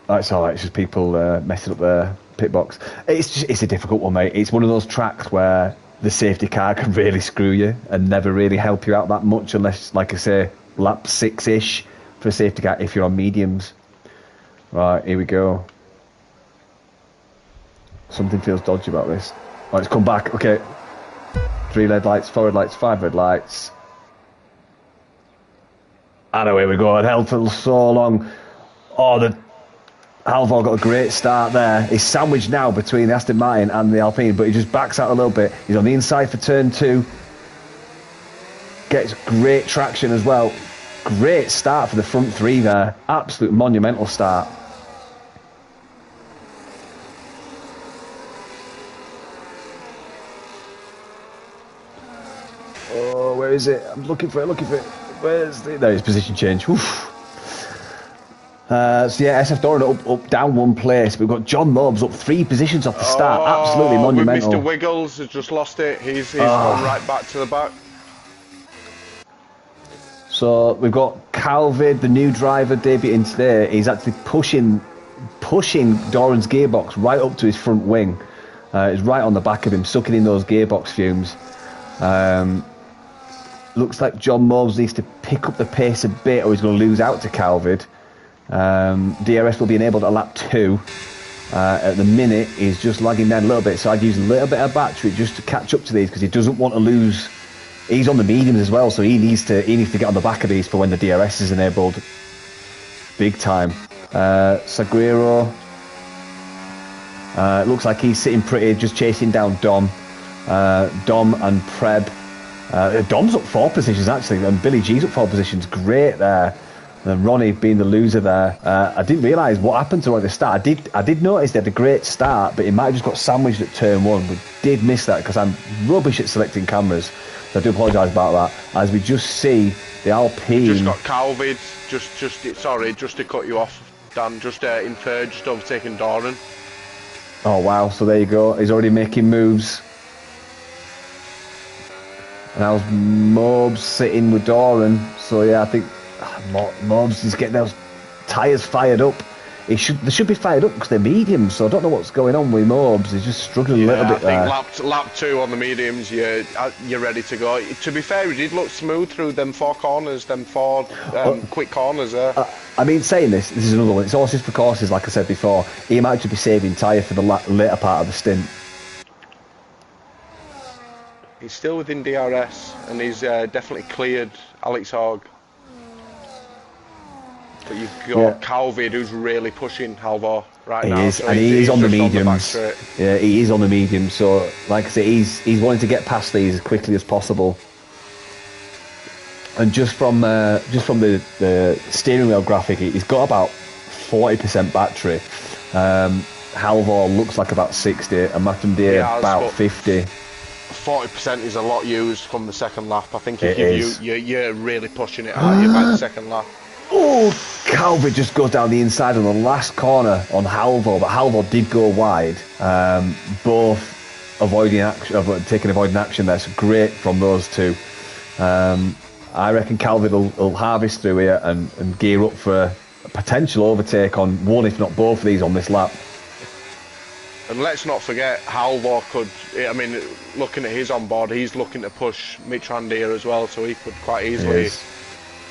[SPEAKER 1] That's alright, it's just people messing up their pit box. It's a difficult one, mate. It's one of those tracks where the safety car can really screw you and never really help you out that much unless, like I say, lap 6-ish for a safety car if you're on mediums. Right, here we go. Something feels dodgy about this. Right, let's come back. Okay. 3 red lights, 4 red lights, 5 red lights. And away we go. It held for so long. Oh, the Halvor got a great start there. He's sandwiched now between the Aston Martin and the Alpine, but he just backs out a little bit. He's on the inside for turn 2. Gets great traction as well. Great start for the front 3 there. Absolute monumental start. Oh, where is it? I'm looking for it. Where's the... There, his position change. Oof. So yeah, SF Doran up down 1 place. We've got John Mobs up 3 positions off the start. Absolutely monumental.
[SPEAKER 2] Mr. Wiggles has just lost it. He's gone right back to the back.
[SPEAKER 1] So we've got Calvid, the new driver debuting today. He's actually pushing Doran's gearbox right up to his front wing. It's right on the back of him, sucking in those gearbox fumes. Looks like John Mobs needs to pick up the pace a bit or he's going to lose out to Calvid. DRS will be enabled at lap 2. At the minute he's just lagging down a little bit, so I'd use a little bit of battery just to catch up to these because he doesn't want to lose. He's on the mediums as well, so he needs to get on the back of these for when the DRS is enabled. Big time. Saguero, looks like he's sitting pretty, just chasing down Dom. Dom and Preb Dom's up 4 positions actually, and Billy G's up 4 positions. Great there. And then Ronnie being the loser there. I didn't realise what happened to him at the start. I did notice they had a great start, but he might have just got sandwiched at turn 1. We did miss that because I'm rubbish at selecting cameras. So I do apologise about that. As we just see the Alpine.
[SPEAKER 2] Just got Calvid. Just to cut you off, Dan. Just in third, just overtaking Doran.
[SPEAKER 1] Oh wow! So there you go. He's already making moves. And how's Mobs sitting with Doran? So yeah, I think Mobs is getting those tyres fired up. They should be fired up because they're mediums. So I don't know what's going on with Mobs. He's just struggling a little bit there.
[SPEAKER 2] I think lap 2 on the mediums, you're ready to go. To be fair, he did look smooth through them 4 corners, them 4 quick corners there.
[SPEAKER 1] I mean, saying this is another one. It's horses for courses, like I said before. He might actually be saving tyre for the later part of the stint.
[SPEAKER 2] He's still within DRS, and he's definitely cleared Alex Hogg. But you've got Calvid, who's really pushing Halvor right now.
[SPEAKER 1] He is, and he is on the mediums. Yeah, he is on the mediums. So, like I say, he's wanting to get past these as quickly as possible. And just from the steering wheel graphic, he's got about 40% battery. Halvor looks like about 60, and Mathieu about 50.
[SPEAKER 2] 40% is a lot used from the second lap. I think you're really pushing it out by the second lap.
[SPEAKER 1] Oh, Calvert just goes down the inside on the last corner on Halvor, but Halvor did go wide. Both avoiding action there, so great from those two. I reckon Calvert will harvest through here and gear up for a potential overtake on one, if not both of these on this lap.
[SPEAKER 2] And let's not forget, Halvor could, I mean, looking at his onboard, he's looking to push Mitrandir as well, so he could quite easily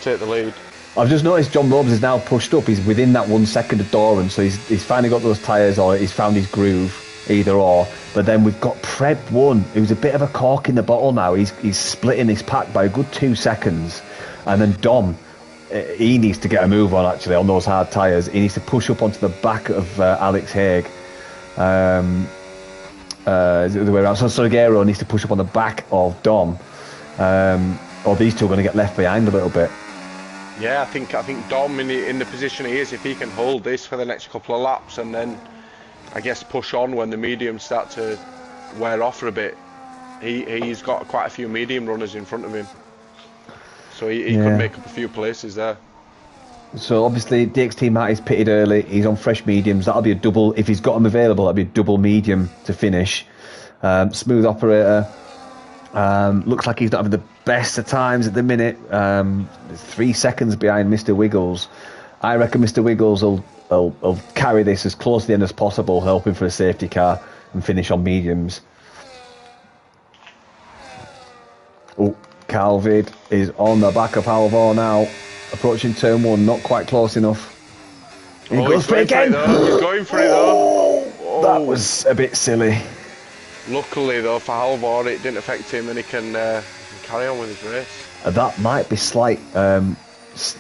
[SPEAKER 2] take the lead.
[SPEAKER 1] I've just noticed John Robes is now pushed up. He's within that 1 second of Doran, so he's finally got those tyres, or he's found his groove, either or. But then we've got Pred 1, who's a bit of a cork in the bottle now. He's splitting his pack by a good 2 seconds. And then Dom, he needs to get a move on, actually, on those hard tyres. He needs to push up onto the back of Alex Haig. Is it the way around? So Sorgero needs to push up on the back of Dom. Or these two are going to get left behind a little bit.
[SPEAKER 2] Yeah, I think Dom in the position he is, if he can hold this for the next couple of laps and then I guess push on when the mediums start to wear off for a bit, he's got quite a few medium runners in front of him, so he could make up a few places there.
[SPEAKER 1] So obviously DXT Matt is pitted early, he's on fresh mediums. That'll be a double, if he's got them available, that'll be a double medium to finish. Smooth operator. Looks like he's not having the best of times at the minute. 3 seconds behind Mr. Wiggles. I reckon Mr. Wiggles will carry this as close to the end as possible, hoping for a safety car and finish on mediums. Oh, Calvid is on the back of Halvor now, approaching turn 1, not quite close enough. He goes for it again.
[SPEAKER 2] He's going for it though. Oh.
[SPEAKER 1] That was a bit silly.
[SPEAKER 2] Luckily though for Halvor it didn't affect him and he can carry on with his race.
[SPEAKER 1] That might be slight.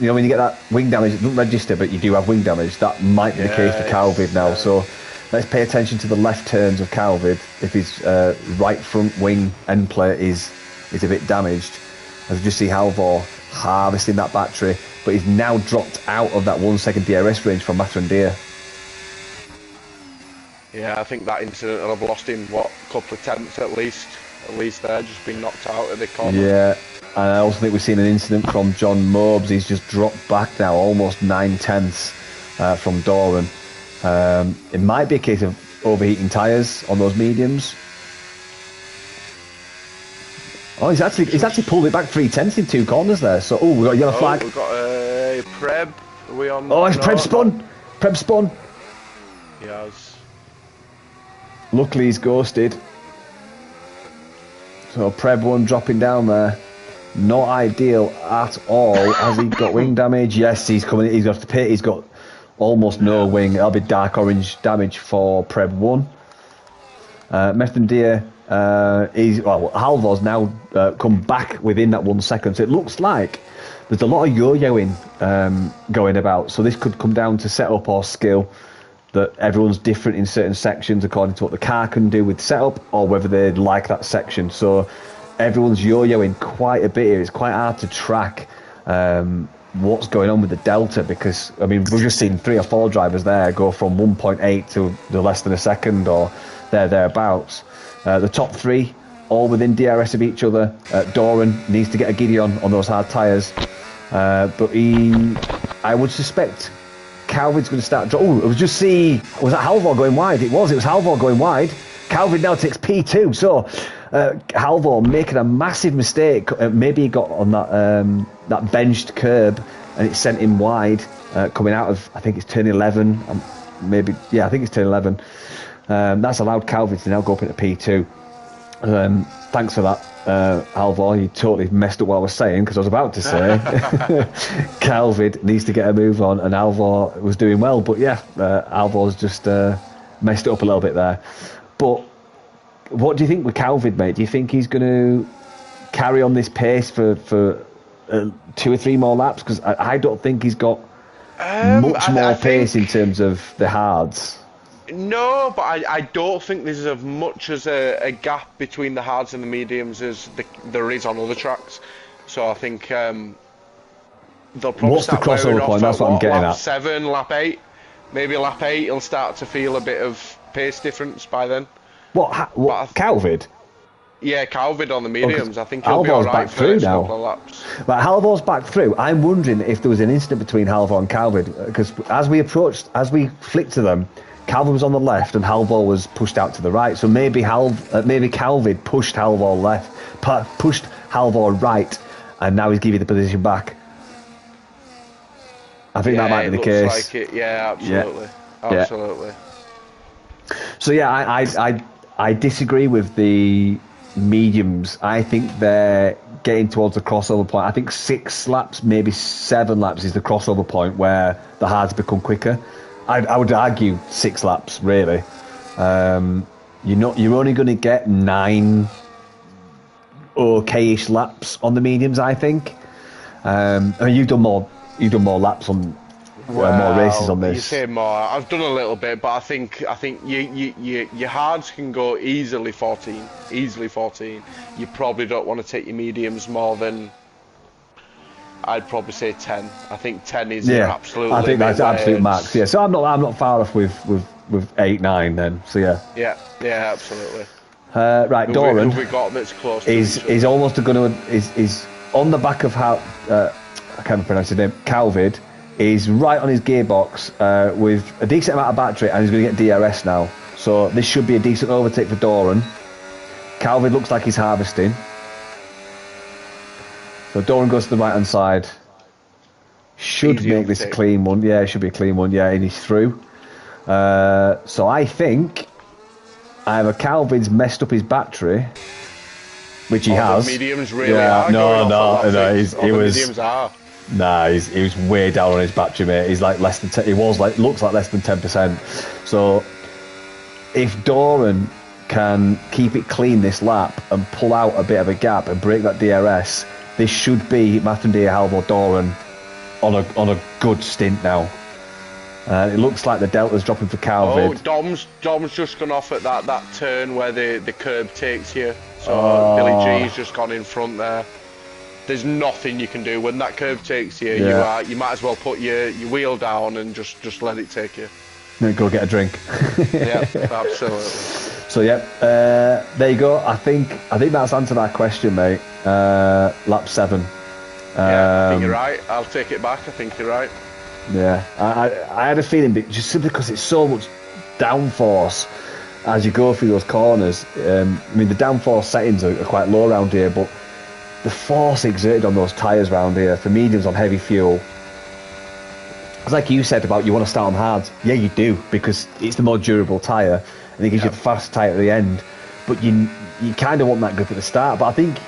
[SPEAKER 1] You know, when you get that wing damage, it doesn't register, but you do have wing damage. That might be the case for Calvid now. So let's pay attention to the left turns of Calvid. If his right front wing end plate is a bit damaged, as we just see Halvor harvesting that battery, but he's now dropped out of that 1 second DRS range from Matrandir.
[SPEAKER 2] Yeah, I think that incident will have lost him, a couple of tenths at least there, just been knocked out at the corner. Yeah,
[SPEAKER 1] and I also think we've seen an incident from John Mobes. He's just dropped back now, almost 9 tenths from Doran. It might be a case of overheating tyres on those mediums. Oh, he's actually pulled it back 3 tenths in 2 corners there. So, we've got a yellow flag.
[SPEAKER 2] We've got a Preb. Are we on?
[SPEAKER 1] Oh, it's Preb spun. Preb spun.
[SPEAKER 2] He has.
[SPEAKER 1] Luckily, he's ghosted. So Preb 1 dropping down there. Not ideal at all. Has he got wing damage? Yes, he's coming. He's got to pit. He's got almost no wing. That'll be dark orange damage for Preb 1. Methandir, Halvor's now come back within that 1 second. So it looks like there's a lot of yo-yoing going about. So this could come down to setup or skill. That everyone's different in certain sections according to what the car can do with setup or whether they like that section. So everyone's yo-yoing quite a bit here. It's quite hard to track what's going on with the delta, because I mean we've just seen 3 or 4 drivers there go from 1.8 to the less than a second or thereabouts. The top 3 all within DRS of each other. Doran needs to get a giddy on those hard tyres, but I would suspect Calvin's going to start. Oh, it was just was that Halvor going wide? It was Halvor going wide. Calvin now takes P2, so Halvor making a massive mistake. Maybe he got on that benched curb and it sent him wide, coming out of, I think it's turn 11. I think it's turn 11. That's allowed Calvin to now go up into P2. Thanks for that, Halvor. You totally messed up what I was saying, because I was about to say Calvin needs to get a move on, and Halvor was doing well. But yeah, Halvor's just messed it up a little bit there. But what do you think with Calvin, mate? Do you think he's going to carry on this pace for 2 or 3 more laps? Because I don't think he's got much more pace in terms of the hards.
[SPEAKER 2] No, but I don't think there's as much as a gap between the hards and the mediums as there is on other tracks. So I think they'll probably
[SPEAKER 1] What's
[SPEAKER 2] start
[SPEAKER 1] the crossover point? That's what I'm getting
[SPEAKER 2] lap
[SPEAKER 1] at.
[SPEAKER 2] 7, lap 8. Maybe lap 8 he'll start to feel a bit of pace difference by then.
[SPEAKER 1] What Calvin?
[SPEAKER 2] Yeah, Calvin on the mediums. I think he'll
[SPEAKER 1] Halvor's
[SPEAKER 2] be alright
[SPEAKER 1] back
[SPEAKER 2] for
[SPEAKER 1] through
[SPEAKER 2] the next
[SPEAKER 1] now.
[SPEAKER 2] couple of laps.
[SPEAKER 1] But Halvor's back through. I'm wondering if there was an incident between Halvor and Calvin, because as we flicked to them, Calvin was on the left and Halvor was pushed out to the right. So maybe Calvin pushed Halvor pushed Halvor right, and now he's giving the position back. I think that might be the case.
[SPEAKER 2] Like it. Yeah, absolutely.
[SPEAKER 1] Yeah.
[SPEAKER 2] Absolutely.
[SPEAKER 1] So yeah, I disagree with the mediums. I think they're getting towards the crossover point. I think 6 laps, maybe 7 laps is the crossover point where the hards become quicker. I would argue 6 laps, really. You're only going to get 9 okay-ish laps on the mediums, I think. I mean, you've done more laps on more races on this.
[SPEAKER 2] You say more. I've done a little bit, but I think your hards can go easily 14. You probably don't want to take your mediums more than, I'd probably say 10. I think 10 is your absolute limit.
[SPEAKER 1] I think that's absolute max. Yeah, so I'm not far off with 8, 9 then. So yeah.
[SPEAKER 2] Yeah, absolutely.
[SPEAKER 1] Right, Doran.
[SPEAKER 2] Who we got that's close to
[SPEAKER 1] is almost going to is on the back of I can't pronounce his name. Calvin is right on his gearbox with a decent amount of battery, and he's going to get DRS now. So this should be a decent overtake for Doran. Calvin looks like he's harvesting. So Doran goes to the right hand side. Should make this a clean one. Yeah, it should be a clean one. Yeah, and he's through. So I think either Calvin's messed up his battery, which he has.
[SPEAKER 2] The mediums really are. Mediums are.
[SPEAKER 1] Nah, he was way down on his battery, mate. He's like less than 10. Looks like less than 10%. So if Doran can keep it clean this lap and pull out a bit of a gap and break that DRS, this should be Mathendir, Halvor, Doran on a good stint now. It looks like the delta's dropping for Calvin.
[SPEAKER 2] Dom's just gone off at that turn where the curb takes you. So Billy G's just gone in front there. There's nothing you can do when that curve takes you. You might as well put your wheel down and just let it take you.
[SPEAKER 1] Then go get a drink.
[SPEAKER 2] Yeah, absolutely.
[SPEAKER 1] So yeah, there you go. I think that's answered that question, mate. Lap 7.
[SPEAKER 2] Yeah, I think you're right. I'll take it back. I think you're right.
[SPEAKER 1] Yeah, I had a feeling, just simply because it's so much downforce as you go through those corners. I mean, the downforce settings are quite low around here, but the force exerted on those tyres around here for mediums on heavy fuel, it's like you said about you want to start on hards. Yeah, you do, because it's the more durable tyre and it gives you the fast tyre at the end. But you kind of want that grip at the start. But I think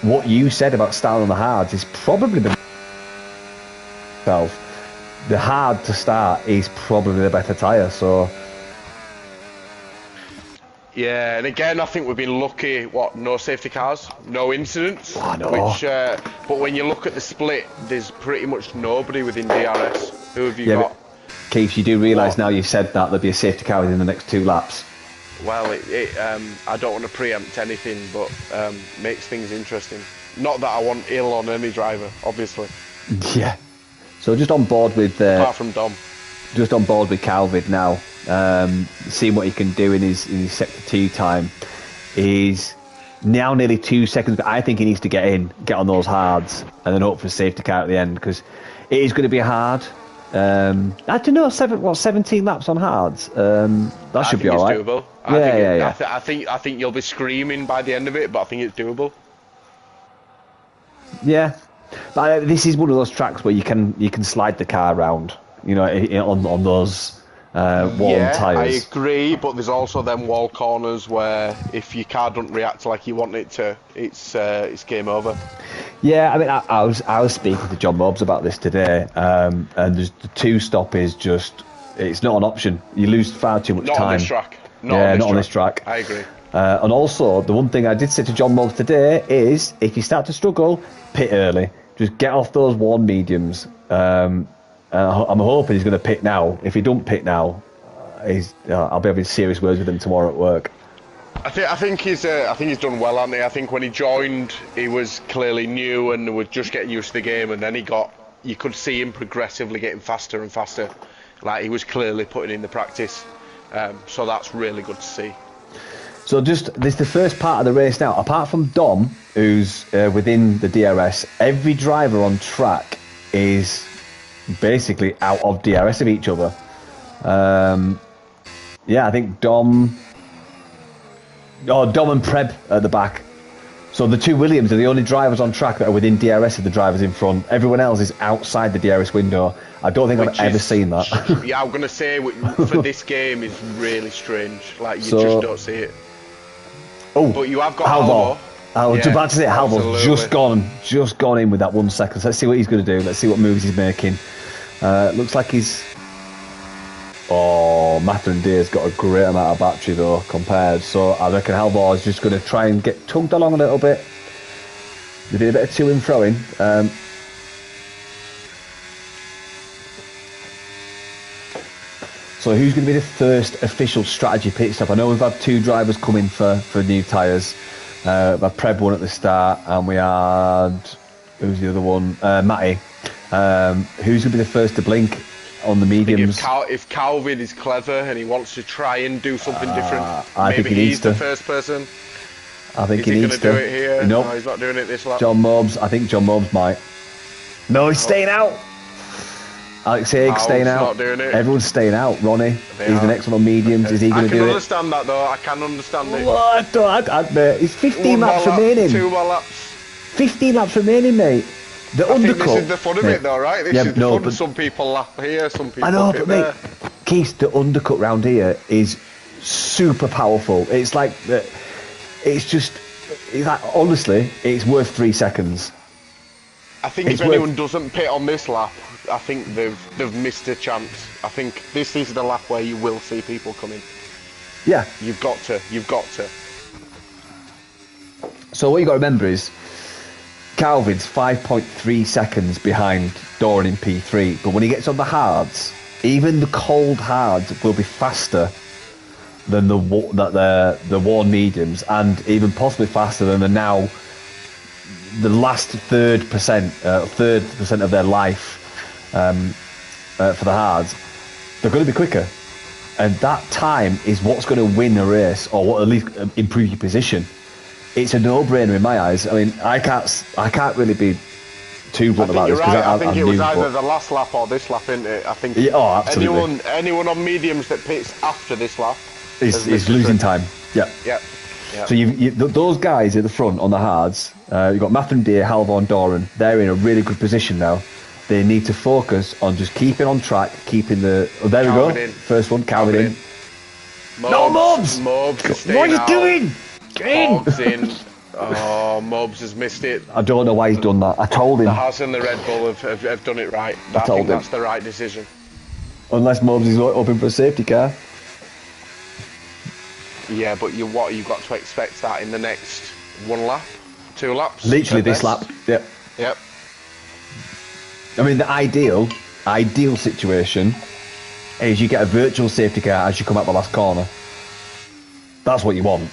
[SPEAKER 1] what you said about starting on the hards is probably the hard to start is probably the better tyre. So
[SPEAKER 2] yeah, and again, I think we've been lucky. No safety cars, no incidents.
[SPEAKER 1] Oh, no.
[SPEAKER 2] But when you look at the split, there's pretty much nobody within DRS. Who have you got?
[SPEAKER 1] Keith, you do realise now you've said that there'll be a safety car within the next 2 laps.
[SPEAKER 2] Well, I don't want to preempt anything, but makes things interesting. Not that I want ill on any driver, obviously.
[SPEAKER 1] Yeah. So just on board with...
[SPEAKER 2] apart from Dom.
[SPEAKER 1] Just on board with Calvin now, seeing what he can do in his sector 2 time. He's now nearly 2 seconds, but I think he needs to get on those hards, and then hope for a safety car at the end, because it is going to be hard. I don't know, 17 laps on hards. That should be all right.
[SPEAKER 2] Doable. I think you'll be screaming by the end of it, but I think it's doable.
[SPEAKER 1] Yeah, but this is one of those tracks where you can slide the car around, you know, on those worn tyres.
[SPEAKER 2] I agree, but there's also them wall corners where if your car doesn't react like you want it to, it's game over.
[SPEAKER 1] Yeah, I mean, I was speaking to John Mobbs about this today, and the 2-stop is just, it's not an option. You lose far too much time.
[SPEAKER 2] Not on this track.
[SPEAKER 1] Not on this track.
[SPEAKER 2] I agree.
[SPEAKER 1] And also, the one thing I did say to John Mobbs today is, if you start to struggle, pit early. Just get off those worn mediums. I'm hoping he's going to pit now. If he don't pit now, I'll be having serious words with him tomorrow at work.
[SPEAKER 2] I think he's done well, hasn't he? I think when he joined, he was clearly new and was just getting used to the game, and then you could see him progressively getting faster and faster. Like, he was clearly putting in the practice. So that's really good to see.
[SPEAKER 1] So this is the first part of the race now. Apart from Dom, who's within the DRS, every driver on track is basically out of DRS of each other. I think Dom and Preb at the back. So the 2 Williams are the only drivers on track that are within DRS of the drivers in front. Everyone else is outside the DRS window. I don't think I've ever seen that.
[SPEAKER 2] Yeah, I'm going to say for this game is really strange. Like, you just don't see it.
[SPEAKER 1] Oh,
[SPEAKER 2] but you have got
[SPEAKER 1] Halvor. I was about to say Halvor's just gone in with that 1 second. So let's see what he's going to do. Let's see what moves he's making. Looks like he's... Oh, Mather & Deer's got a great amount of battery though, compared. So I reckon Halvor is just going to try and get tugged along a little bit. They did a bit of to and froing. So who's going to be the first official strategy pit stop? I know we've had 2 drivers come in for new tyres. We had Preb one at the start, and we had... Who's the other one? Matty. Who's going to be the first to blink on the mediums?
[SPEAKER 2] If Calvin is clever and he wants to try and do something different,
[SPEAKER 1] I think he's
[SPEAKER 2] the first person.
[SPEAKER 1] I think he needs to.
[SPEAKER 2] Do it here?
[SPEAKER 1] Nope.
[SPEAKER 2] No, he's not doing it this lap.
[SPEAKER 1] John Mobbs. I think John Mobbs might. No, he's staying out. Alex Haig staying out.
[SPEAKER 2] Not doing it.
[SPEAKER 1] Everyone's staying out. Ronnie, he's the next one on mediums. Okay. Is he going to do it?
[SPEAKER 2] I can understand that though. I can understand it.
[SPEAKER 1] What? It's 15 laps remaining.
[SPEAKER 2] 2 more laps.
[SPEAKER 1] 15 laps remaining, mate. The undercut.
[SPEAKER 2] Think this is the fun of it though, right? This is the fun. But some people lap here, some people.
[SPEAKER 1] I know, but mate, Keith, the undercut round here is super powerful. It's like it's like, honestly, it's worth 3 seconds.
[SPEAKER 2] I think if anyone doesn't pit on this lap, I think they've missed a chance. I think this is the lap where you will see people coming.
[SPEAKER 1] Yeah.
[SPEAKER 2] You've got to.
[SPEAKER 1] So what you got to remember is Calvin's 5.3 seconds behind Doran in P3, but when he gets on the hards, even the cold hards will be faster than the worn mediums, and even possibly faster than the last third percent of their life for the hards. They're going to be quicker, and that time is what's going to win a race, or what at least improve your position. It's a no-brainer in my eyes. I mean, I can't really be too blunt about this, because
[SPEAKER 2] I think it was either the last lap or this lap, isn't it? I think
[SPEAKER 1] absolutely.
[SPEAKER 2] Anyone on mediums that pits after this lap
[SPEAKER 1] is losing time. Yeah. So those guys at the front on the hards, you've got Mather & Deer, Halvor and Doran. They're in a really good position now. They need to focus on just keeping on track, keeping the... Oh, there we go. First one, Calvin in. No, Mobbs! What are you doing? Get in!
[SPEAKER 2] Oh, Mobbs has missed it.
[SPEAKER 1] I don't know why he's done that. I told him.
[SPEAKER 2] The Haas and the Red Bull have done it right. I think that's the right decision.
[SPEAKER 1] Unless Mobbs is hoping for a safety car.
[SPEAKER 2] Yeah, but you've got to expect that in the next 1 lap, 2 laps.
[SPEAKER 1] Literally this lap. Yep. I mean, the ideal situation is you get a virtual safety car as you come out the last corner. That's what you want.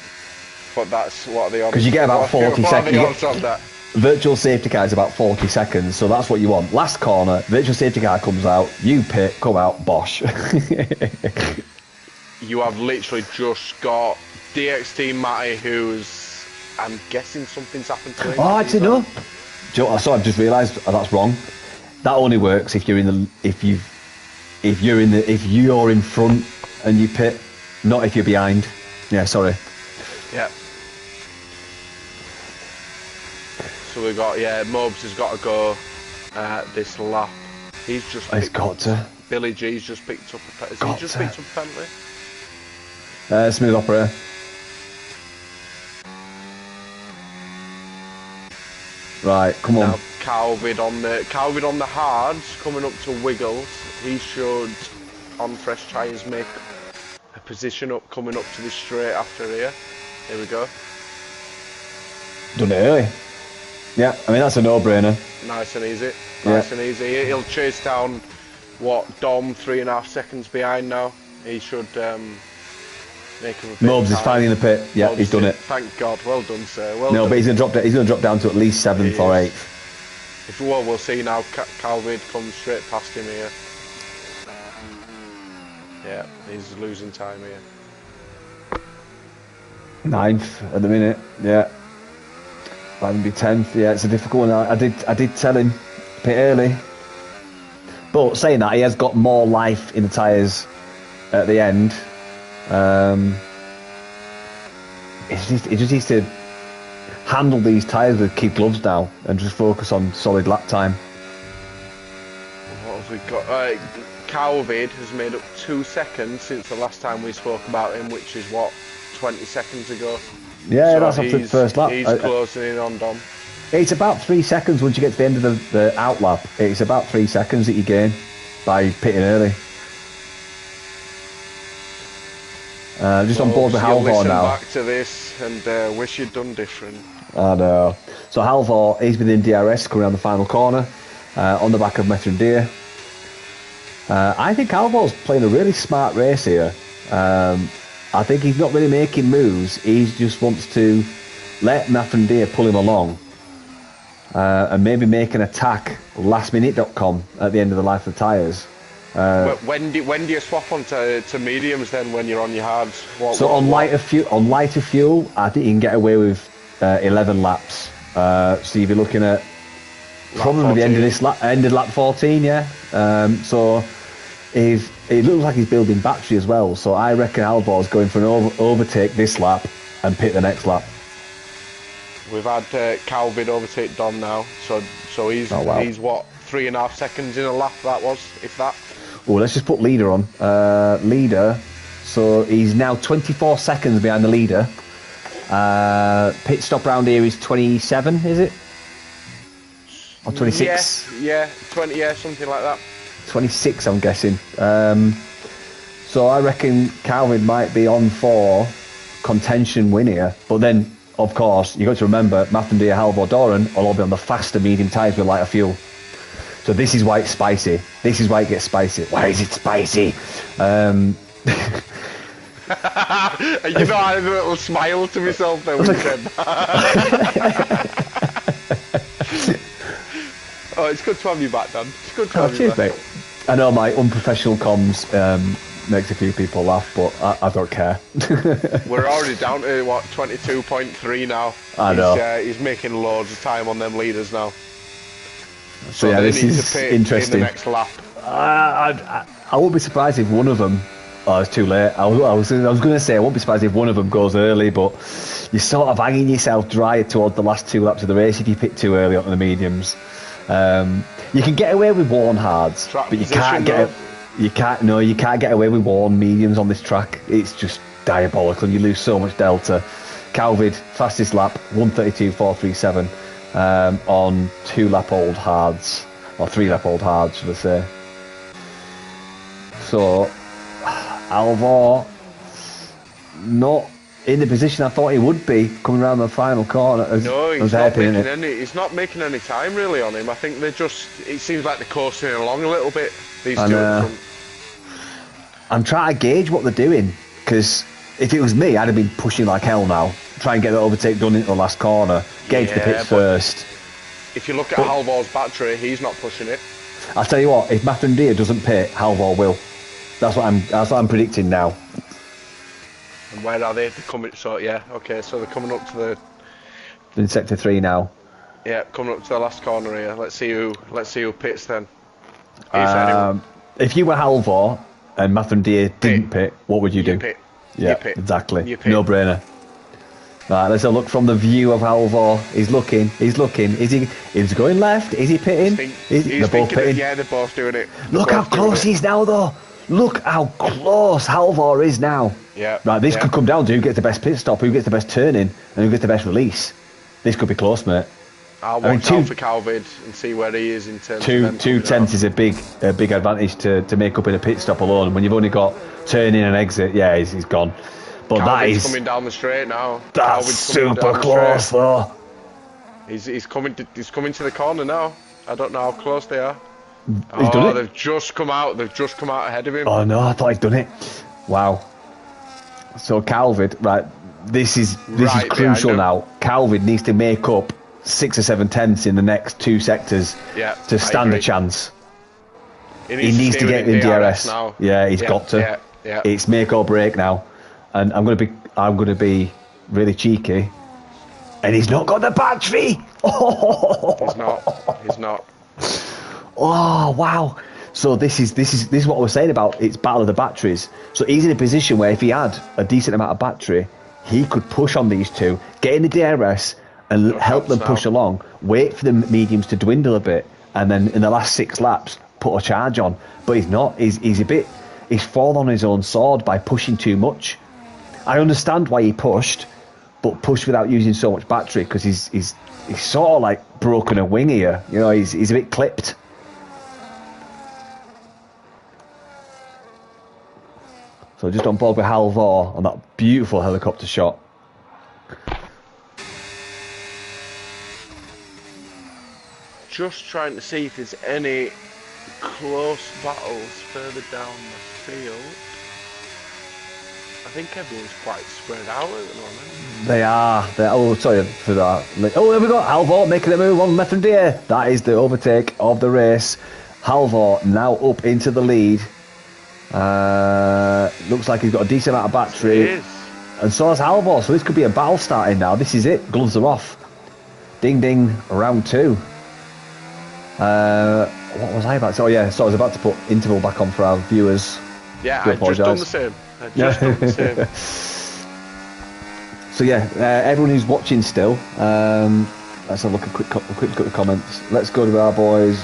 [SPEAKER 2] But that's what the odds.
[SPEAKER 1] Because you get about 40 seconds.
[SPEAKER 2] What are the odds on that?
[SPEAKER 1] Virtual safety car is about 40 seconds, so that's what you want. Last corner, virtual safety car comes out, you pit, come out, bosh.
[SPEAKER 2] You have literally just got DXT Matty, who's, I'm guessing something's happened to him.
[SPEAKER 1] Oh, actually no. Do you know what, so I've just realised that's wrong. That only works if you're in the if you're in front and you pit, not if you're behind. Yeah, sorry.
[SPEAKER 2] Yeah. So we've got, Mobs has got to go this lap. He's got
[SPEAKER 1] to.
[SPEAKER 2] Billy G's just picked up a penalty. Has he just picked up a penalty?
[SPEAKER 1] Smooth operator. Right, come on.
[SPEAKER 2] Now Calvid on the hards, coming up to Wiggles. He should, on fresh tyres, make a position up, coming up to this straight after here. Here we go.
[SPEAKER 1] Done it early. Yeah, I mean that's a no-brainer.
[SPEAKER 2] Nice and easy. Nice and easy. He'll chase down Dom 3.5 seconds behind now. He should make him a bit.
[SPEAKER 1] Mobs is finally in the pit. Yeah,
[SPEAKER 2] Mobs
[SPEAKER 1] he's done it.
[SPEAKER 2] Thank God. Well done, sir. Well
[SPEAKER 1] no,
[SPEAKER 2] done.
[SPEAKER 1] but he's gonna drop down to at least 7th or 8th.
[SPEAKER 2] We'll see now. Calvid comes straight past him here. Yeah, he's losing time here.
[SPEAKER 1] 9th at the minute. Yeah. Might even be 10th. Yeah, it's a difficult one. I did tell him a bit early. But saying that, he has got more life in the tyres at the end. He just needs to handle these tyres with kid gloves now and just focus on solid lap time.
[SPEAKER 2] What have we got? Calvid has made up 2 seconds since the last time we spoke about him, which is 20 seconds ago.
[SPEAKER 1] Yeah,
[SPEAKER 2] so
[SPEAKER 1] that's after the first lap.
[SPEAKER 2] He's closing in on Dom.
[SPEAKER 1] It's about 3 seconds once you get to the end of the out lap. It's about 3 seconds that you gain by pitting early. Just on board with Halvor now.
[SPEAKER 2] Back to this and wish you'd done different.
[SPEAKER 1] I know. So Halvor, he's within DRS coming around the final corner on the back of Metrondia. I think Halvor's playing a really smart race here. I think he's not really making moves. He just wants to let Metrondia pull him along and maybe make an attack lastminute.com at the end of the life of the tyres.
[SPEAKER 2] When do you swap onto mediums then when you're on your hards?
[SPEAKER 1] On lighter fuel, I think you can get away with 11 laps. So you'll be looking at probably the end of lap 14, yeah. So if it looks like he's building battery as well, so I reckon Halvor's going for an overtake this lap and pit the next lap.
[SPEAKER 2] We've had Calvid overtake Dom now, so he's 3.5 seconds in a lap that was, if that.
[SPEAKER 1] Oh, let's just put leader on. Leader, so he's now 24 seconds behind the leader. Pit stop round here is 27, is it? Or 26?
[SPEAKER 2] Yeah, 20, something like that.
[SPEAKER 1] 26, I'm guessing. So I reckon Calvin might be on for contention win here. But then, of course, you've got to remember, Mathendia, Halvor, Doran will all be on the faster medium tyres with lighter fuel. So this is why it's spicy. This is why it gets spicy. Why is it spicy?
[SPEAKER 2] And you know, I had a little smile to myself then when you said that. Oh, it's good to have you back, Dan. It's good to have you back.
[SPEAKER 1] Mate. I know my unprofessional comms makes a few people laugh, but I don't care.
[SPEAKER 2] We're already down to, 22.3 now.
[SPEAKER 1] I know.
[SPEAKER 2] He's making loads of time on them leaders now.
[SPEAKER 1] So yeah, this is interesting.
[SPEAKER 2] In the next lap.
[SPEAKER 1] I won't be surprised if one of them... Oh, it's too late. I was going to say I won't be surprised if one of them goes early, but you're sort of hanging yourself dry toward the last 2 laps of the race if you pick too early onto the mediums. You can get away with worn hards, but you can't get away with worn mediums on this track. It's just diabolical, and you lose so much delta. Calvid, fastest lap, 1:32.437 on 2-lap-old hards, or 3-lap-old hards, should I say. So Halvor not in the position I thought he would be coming around the final corner.
[SPEAKER 2] No, he's not making any time really on him. I think it seems like they're coasting along a little bit, these two in front.
[SPEAKER 1] I'm trying to gauge what they're doing, because if it was me, I'd have been pushing like hell now. Try and get the overtake done into the last corner. Get into the pits first.
[SPEAKER 2] If you look at Halvor's battery, he's not pushing it.
[SPEAKER 1] I'll tell you what, if Mathandia doesn't pit, Halvor will. That's what I'm predicting now.
[SPEAKER 2] And where are they? They're coming. So yeah, okay. So they're coming up to the.
[SPEAKER 1] In sector 3 now.
[SPEAKER 2] Yeah, coming up to the last corner here. Let's see who pits then.
[SPEAKER 1] If you were Halvor and Mathandia didn't pit, what would you do?
[SPEAKER 2] Pit.
[SPEAKER 1] Yeah,
[SPEAKER 2] you pit.
[SPEAKER 1] exactly.
[SPEAKER 2] You pit.
[SPEAKER 1] No brainer. Right, let's have a look from the view of Halvor. He's looking. He's going left? Is he pitting? They're both pitting.
[SPEAKER 2] Yeah, they're both doing it.
[SPEAKER 1] Look how close he is now, though. Look how close Halvor is now.
[SPEAKER 2] Yeah.
[SPEAKER 1] Right, this could come down to who gets the best pit stop, who gets the best turn in, and who gets the best release. This could be close, mate.
[SPEAKER 2] I'll watch out for Calvid and see where he is in terms of
[SPEAKER 1] two tenths is a big advantage to make up in a pit stop alone. When you've only got turn in and exit, yeah, he's gone. But
[SPEAKER 2] Calvin's coming down the straight now.
[SPEAKER 1] That's super close, though.
[SPEAKER 2] He's coming to the corner now. I don't know how close they are.
[SPEAKER 1] He's done it.
[SPEAKER 2] They've just come out. They've just come out ahead of him.
[SPEAKER 1] Oh no, I thought he'd done it. Wow. So Calvid, right? This is crucial now. Calvid needs to make up 6 or 7 tenths in the next 2 sectors to stand a chance. He needs to get in DRS
[SPEAKER 2] now.
[SPEAKER 1] Yeah, he's got to.
[SPEAKER 2] Yeah.
[SPEAKER 1] It's make or break now. And I'm gonna be really cheeky. And he's not got the battery. Oh.
[SPEAKER 2] He's not.
[SPEAKER 1] Oh wow. So this is what I was saying about it's battle of the batteries. So he's in a position where if he had a decent amount of battery, he could push on these two, get in the DRS and help them push along, wait for the mediums to dwindle a bit, and then in the last 6 laps put a charge on. But he's not. He's fallen on his own sword by pushing too much. I understand why he pushed, but pushed without using so much battery because he's sort of like broken a wing here. You know, he's a bit clipped. So just on board with Halvor on that beautiful helicopter shot.
[SPEAKER 2] Just trying to see if there's any close battles further down the field. I think everyone's quite spread out at the moment.
[SPEAKER 1] They are. Oh, sorry for that. Oh, there we go. Halvor making a move on Mathandia. That is the overtake of the race. Halvor now up into the lead. Looks like he's got a decent amount of battery.
[SPEAKER 2] He is.
[SPEAKER 1] And so has Halvor. So this could be a battle starting now. This is it. Gloves are off. Ding ding. Round 2. What was I about to say? Oh yeah, so I was about to put interval back on for our viewers.
[SPEAKER 2] Yeah, I've just done the same.
[SPEAKER 1] So yeah, everyone who's watching still, let's have a look at a quick look at the comments. Let's go to our boys.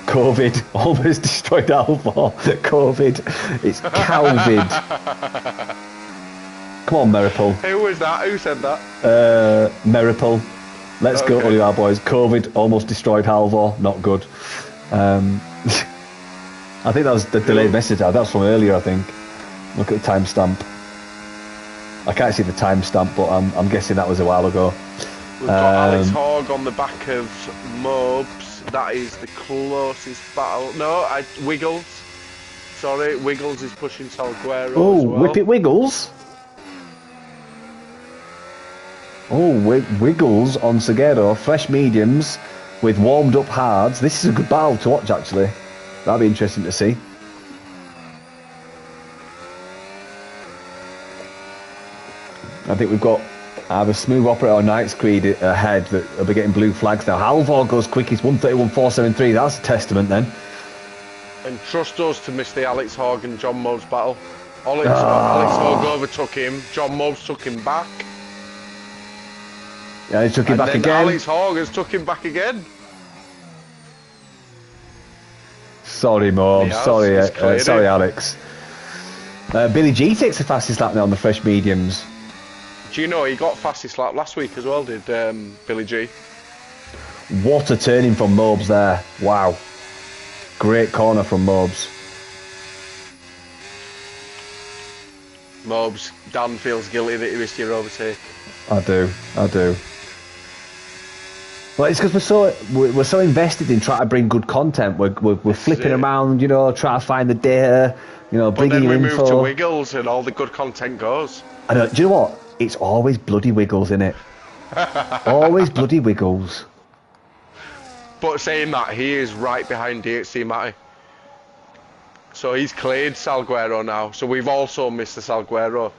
[SPEAKER 1] COVID almost destroyed Halvor. COVID, it's Calvid. Come on, Meripal.
[SPEAKER 2] Who was that? Who said that?
[SPEAKER 1] Meripal. Let's go to our boys. COVID almost destroyed Halvor. Not good. I think that was the delayed message. That was from earlier, I think. Look at the timestamp. I can't see the timestamp, but I'm guessing that was a while ago.
[SPEAKER 2] We've got Alex Hogg on the back of Mobs. That is the closest battle. No, Wiggles. Sorry, Wiggles is pushing Salguero as well.
[SPEAKER 1] Whip it Wiggles. Oh, Wiggles on Salguero. Fresh mediums with warmed up hards. This is a good battle to watch, actually. That'd be interesting to see. I think we've got either Smooth Operator or Night Screed ahead that will be getting blue flags now. Halvor goes quickest, 1:31.473. That's a testament then.
[SPEAKER 2] And trust us to miss the Alex Hogg and John Mobs battle. Alex Hogg overtook him. John Mobs took him back.
[SPEAKER 1] Yeah, he took him back again.
[SPEAKER 2] Alex Hogg has took him back again.
[SPEAKER 1] Sorry, Mobs. Sorry, Alex. Billy G takes the fastest lap now on the fresh mediums.
[SPEAKER 2] Do you know he got fastest lap last week as well, did Billy G?
[SPEAKER 1] What a turning from Mobs there. Wow. Great corner from Mobs.
[SPEAKER 2] Mobs, Dan feels guilty that he missed your overtake.
[SPEAKER 1] I do. Well, it's because we're so invested in trying to bring good content. We're flipping around, you know, trying to find the data. You know,
[SPEAKER 2] But
[SPEAKER 1] bringing
[SPEAKER 2] then
[SPEAKER 1] you
[SPEAKER 2] we
[SPEAKER 1] in
[SPEAKER 2] move
[SPEAKER 1] for...
[SPEAKER 2] to Wiggles and all the good content goes.
[SPEAKER 1] I know, do you know what? It's always bloody Wiggles, innit? Always bloody Wiggles.
[SPEAKER 2] But saying that, he is right behind DHC Matty. So he's cleared Salguero now. So we've also missed the Salguero.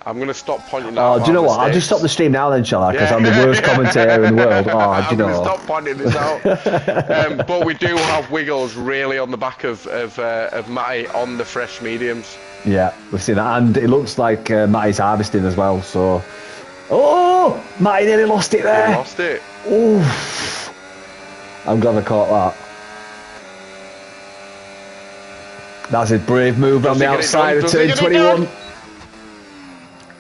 [SPEAKER 2] I'm going to stop pointing out.
[SPEAKER 1] Oh, do you know what? I'll just stop the stream now then, shall I? Because I'm the worst commentator in the world. Oh, do you know?
[SPEAKER 2] I'm going to stop pointing this out. But we do have Wiggles really on the back of Matty on the fresh mediums.
[SPEAKER 1] Yeah, we've seen that. And it looks like Matty's harvesting as well, so... Oh! Matty nearly lost it there.
[SPEAKER 2] He lost it.
[SPEAKER 1] Oof. I'm glad I caught that. That's a brave move on the outside of turn 21.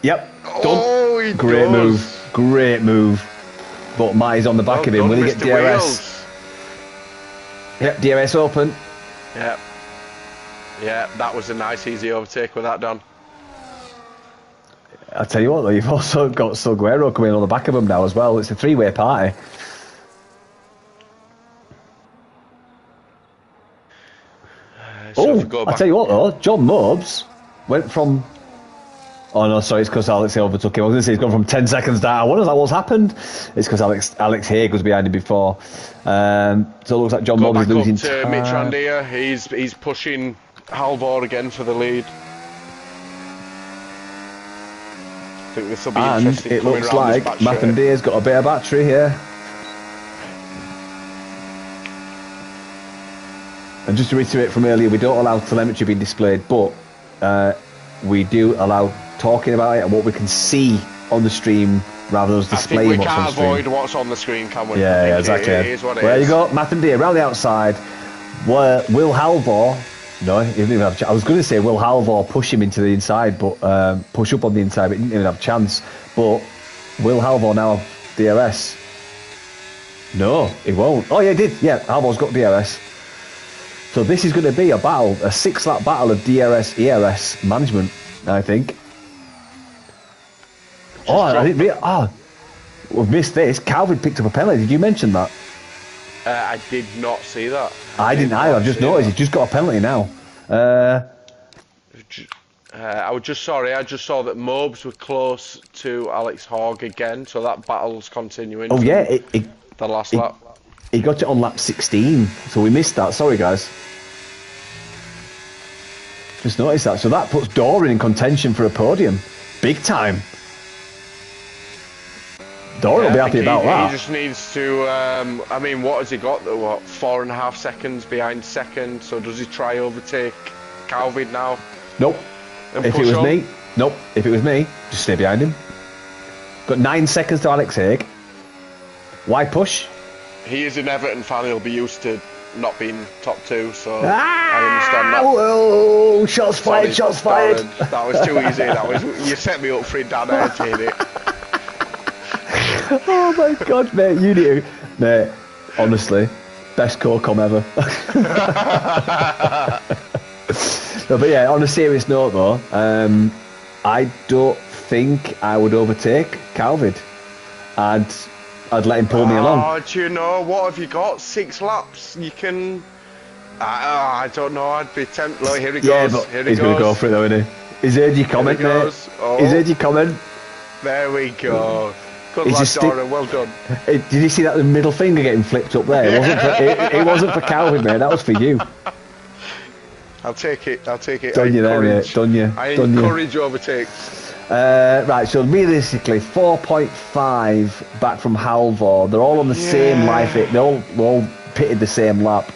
[SPEAKER 1] Yep, done.
[SPEAKER 2] Oh,
[SPEAKER 1] Great move. Great move. But Matty's on the back of him. Will he get DRS? Yep, DRS open.
[SPEAKER 2] Yep. Yeah, that was a nice, easy overtake with that done.
[SPEAKER 1] I'll tell you what, though, you've also got Salguero coming on the back of him now as well. It's a three-way party. So I'll tell you what, though, John Mobes went from... Oh, no, sorry, it's because Alex overtook him. I was going to say he's gone from 10 seconds down. What is that? What's happened? It's because Alex Haig was behind him before. So it looks like John Mobes is losing time.
[SPEAKER 2] Mitch Randia. He's pushing Halvor again for the lead. I think this will be interesting.
[SPEAKER 1] And it looks like Mathandia's got a bit of battery here. And just to reiterate from earlier, we don't allow telemetry being displayed, but we do allow talking about it and what we can see on the stream rather than us displaying what's on the stream.
[SPEAKER 2] We can't avoid what's on the screen, can we?
[SPEAKER 1] Yeah, exactly.
[SPEAKER 2] It is what it is.
[SPEAKER 1] There you go, Mathandia around the outside. Will Halvor... No, he didn't even have a chance. I was going to say Will Halvor push him into the inside, but push up on the inside, but he didn't even have a chance. But Will Halvor now have DRS? No, he won't. Oh, yeah, he did. Yeah, Halvor's got DRS. So this is going to be a battle, a 6-lap battle of DRS, ERS management, I think. I didn't really... we've missed this. Calvin picked up a penalty. Did you mention that?
[SPEAKER 2] I did not see that.
[SPEAKER 1] I didn't either. I've just noticed he's just got a penalty now.
[SPEAKER 2] I was just sorry. I just saw that Mobes were close to Alex Hogg again, so that battle's continuing.
[SPEAKER 1] Oh yeah,
[SPEAKER 2] the last lap.
[SPEAKER 1] He got it on lap 16, so we missed that. Sorry, guys. Just noticed that. So that puts Doran in contention for a podium, big time. Doran will be happy about that.
[SPEAKER 2] He just needs to. I mean, what has he got? 4.5 seconds behind second. So does he try overtake Calvin now?
[SPEAKER 1] Nope. If it was me, nope. If it was me, just stay behind him. Got 9 seconds to Alex Haig. Why push?
[SPEAKER 2] He is an Everton fan. He'll be used to not being top 2. So I understand that.
[SPEAKER 1] Oh, shots fired! Shots fired!
[SPEAKER 2] That was too easy. That was. You set me up for it, Dan. I hate it.
[SPEAKER 1] Oh my god, mate, you do. Mate, honestly, best co-com ever. No, but yeah, on a serious note though, I don't think I would overtake Calvin. I'd let him pull me along.
[SPEAKER 2] Oh, do you know, what have you got? 6 laps? You can... I don't know, I'd be tempted. Look, here he goes.
[SPEAKER 1] Yeah, but he's going to go for it though, isn't he? He's heard your comment, mate. He's heard your comment.
[SPEAKER 2] There we go. Good luck, Doran, well done.
[SPEAKER 1] Did you see that middle finger getting flipped up there? It wasn't for Calvin, mate. That was for you.
[SPEAKER 2] I'll take it.
[SPEAKER 1] Done you there, mate. Done you.
[SPEAKER 2] I encourage overtakes.
[SPEAKER 1] Right, so realistically, 4.5 back from Halvor. They're all on the same life. They all pitted the same lap.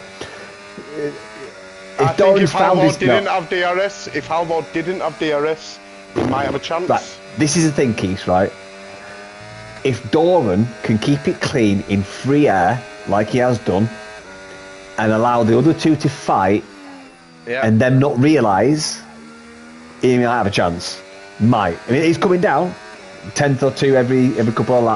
[SPEAKER 2] If Halvor didn't have DRS, he might have a chance.
[SPEAKER 1] Right. This is the thing, Keith, right? If Doran can keep it clean in free air, like he has done, and allow the other two to fight, and them not realise, he might have a chance. Might. I mean, he's coming down, 10th or 2 every couple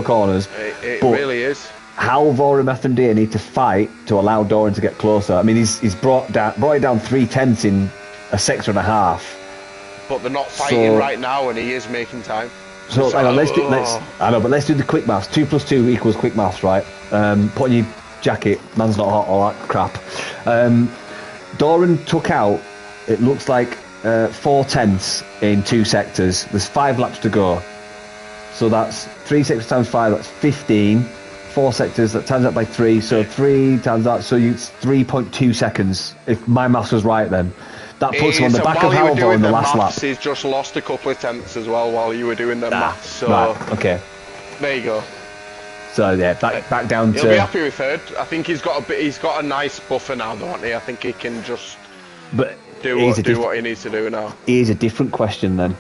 [SPEAKER 1] of corners.
[SPEAKER 2] It really is.
[SPEAKER 1] Halvor and Mathandia need to fight to allow Doran to get closer. I mean, he's brought it down 3/10 in a sector and a half.
[SPEAKER 2] But they're not fighting right now, and he is making time.
[SPEAKER 1] So hang on, let's do the quick maths. 2 + 2 equals quick maths, right? Put on your jacket, man's not hot, all that crap. Doran took out it looks like 4 tenths in 2 sectors. There's 5 laps to go. So that's 3 sectors times 5, that's 15. 4 sectors, that times that by 3, so 3 times that, so it's 3.2 seconds, if my maths was right then. That puts him on the back of Halvor in the last lap.
[SPEAKER 2] He's just lost a couple of tenths as well while you were doing the maths, so...
[SPEAKER 1] Right, okay.
[SPEAKER 2] There you go.
[SPEAKER 1] So yeah, back down to...
[SPEAKER 2] He'll be happy with third. I think he's got a nice buffer now, though, hasn't he? I think he can just do what he needs to do now.
[SPEAKER 1] Here's a different question then.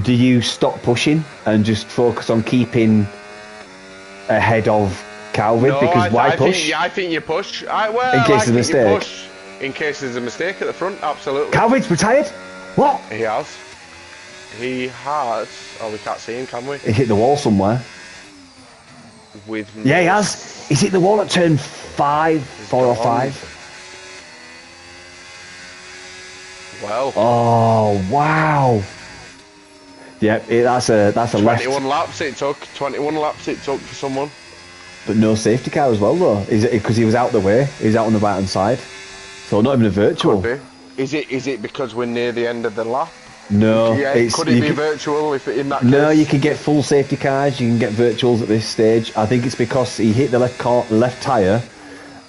[SPEAKER 1] Do you stop pushing and just focus on keeping ahead of Calvin?
[SPEAKER 2] No,
[SPEAKER 1] because why push?
[SPEAKER 2] I think you push.
[SPEAKER 1] In case there's a mistake.
[SPEAKER 2] In case there's a mistake at the front, absolutely.
[SPEAKER 1] Calvin's retired? What?
[SPEAKER 2] He has. He has. Oh, we can't see him, can we?
[SPEAKER 1] He hit the wall somewhere. Yeah, he has. He's hit the wall at turn 4 or 5.
[SPEAKER 2] Well.
[SPEAKER 1] Oh wow. Yeah, that's a
[SPEAKER 2] 21
[SPEAKER 1] left.
[SPEAKER 2] 21 laps it took for someone.
[SPEAKER 1] But no safety car as well though. Is it because he was out the way? He was out on the right hand side. So not even a virtual.
[SPEAKER 2] Could be. Is it because we're near the end of the lap?
[SPEAKER 1] No.
[SPEAKER 2] Yeah, could it be virtual if in that case?
[SPEAKER 1] No, you can get full safety cars, you can get virtuals at this stage. I think it's because he hit the left tyre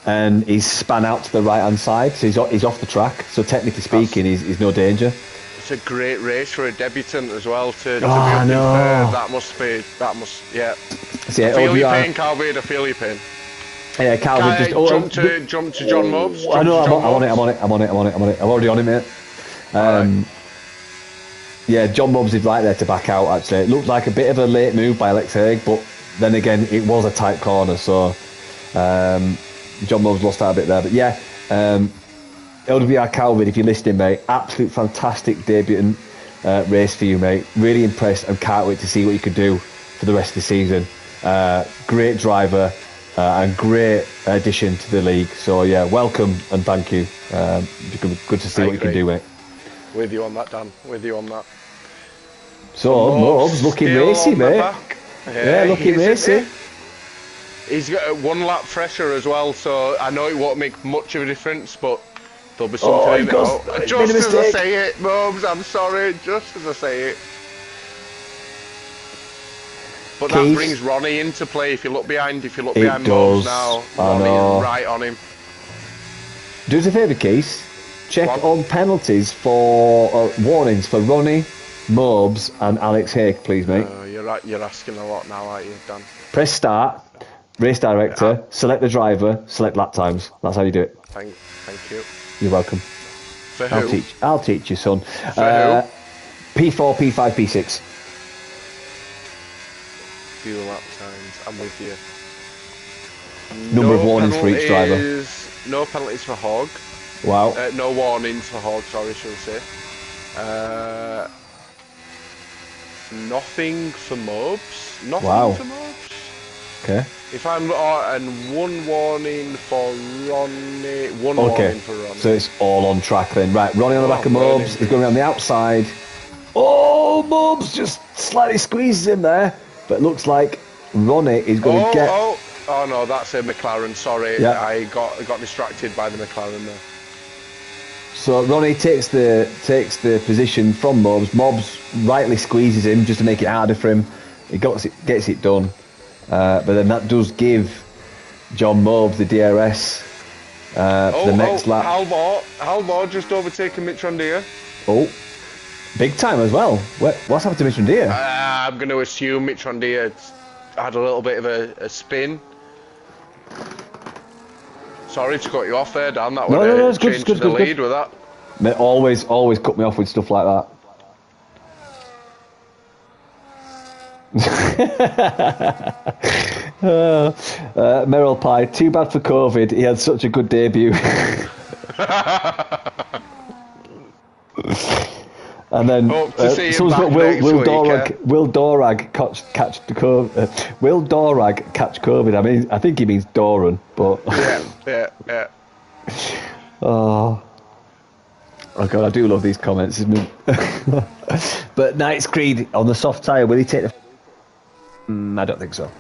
[SPEAKER 1] and he's span out to the right hand side, so he's off the track. So technically speaking, he's no danger.
[SPEAKER 2] It's a great race for a debutant as well to be
[SPEAKER 1] up in third.
[SPEAKER 2] That must yeah.
[SPEAKER 1] So, yeah,
[SPEAKER 2] I feel your pain, Calvin. I feel your pain.
[SPEAKER 1] Yeah, Calvin just
[SPEAKER 2] jump to John Mobs.
[SPEAKER 1] I know, I'm on it. I'm already on it, mate.
[SPEAKER 2] Right.
[SPEAKER 1] Yeah, John Mobs is right there to back out. Actually, it looked like a bit of a late move by Alex Haig, but then again, it was a tight corner, so John Mobs lost out a bit there. But yeah, LWR Calvin, if you're listening, mate, absolute fantastic debut race for you, mate. Really impressed and can't wait to see what you can do for the rest of the season. Great driver and great addition to the league. So yeah, welcome and thank you. Good to see what you can do, mate.
[SPEAKER 2] With you on that, Dan. With you on that.
[SPEAKER 1] So Mobs looking racy, mate. Yeah, looking racy.
[SPEAKER 2] He's got 1 lap fresher as well, so I know it won't make much of a difference, but there'll be something in it. Just as I say it, Mobs, I'm sorry, just as I say it. But that brings Ronnie into play. If you look behind Mobs now, Ronnie is right on him.
[SPEAKER 1] Do us a favour, Keith. Check on penalties for warnings for Ronnie, Mobs, and Alex Haig, please, mate.
[SPEAKER 2] You're right. You're asking a lot now, aren't you, Dan?
[SPEAKER 1] Press start, race director, select the driver, select lap times. That's how you do it.
[SPEAKER 2] Thank you.
[SPEAKER 1] You're welcome.
[SPEAKER 2] For who?
[SPEAKER 1] I'll teach you, son.
[SPEAKER 2] For who?
[SPEAKER 1] P4, P5, P6.
[SPEAKER 2] Few lap times. I'm with you.
[SPEAKER 1] Number of warnings for each driver.
[SPEAKER 2] No penalties for Hogg.
[SPEAKER 1] Wow.
[SPEAKER 2] No warnings for Hogg, sorry, should I say. Nothing for Mobs. Nothing for Mobs.
[SPEAKER 1] Okay.
[SPEAKER 2] If I'm and 1 warning for Ronnie. Warning for Ronnie.
[SPEAKER 1] So it's all on track then. Right, Ronnie on the back of Mobs. He's going around the outside. Oh, Mobs just slightly squeezes him there. But it looks like Ronnie is going to get...
[SPEAKER 2] Oh no, that's a McLaren, sorry. Yeah. I got distracted by the McLaren there.
[SPEAKER 1] So Ronnie takes the position from Mobs. Mobs rightly squeezes him just to make it harder for him. He gets it done. But then that does give John Mobs the DRS for the next lap.
[SPEAKER 2] Halvor just overtaken Mitch Rondier.
[SPEAKER 1] Oh, big time as well. What's happened to Mitch Rondier?
[SPEAKER 2] I'm going to assume Mitch Rondier had a little bit of a spin. Sorry to cut you off there, Dan. That would have changed the lead with that.
[SPEAKER 1] Mate, always cut me off with stuff like that. Merrill Pie, too bad for COVID. He had such a good debut. And then someone's got Will Dorag catch COVID. I think he means Doran, but
[SPEAKER 2] yeah.
[SPEAKER 1] Oh god, I do love these comments. But Knight's Creed on the soft tyre, will he take the... I don't think so.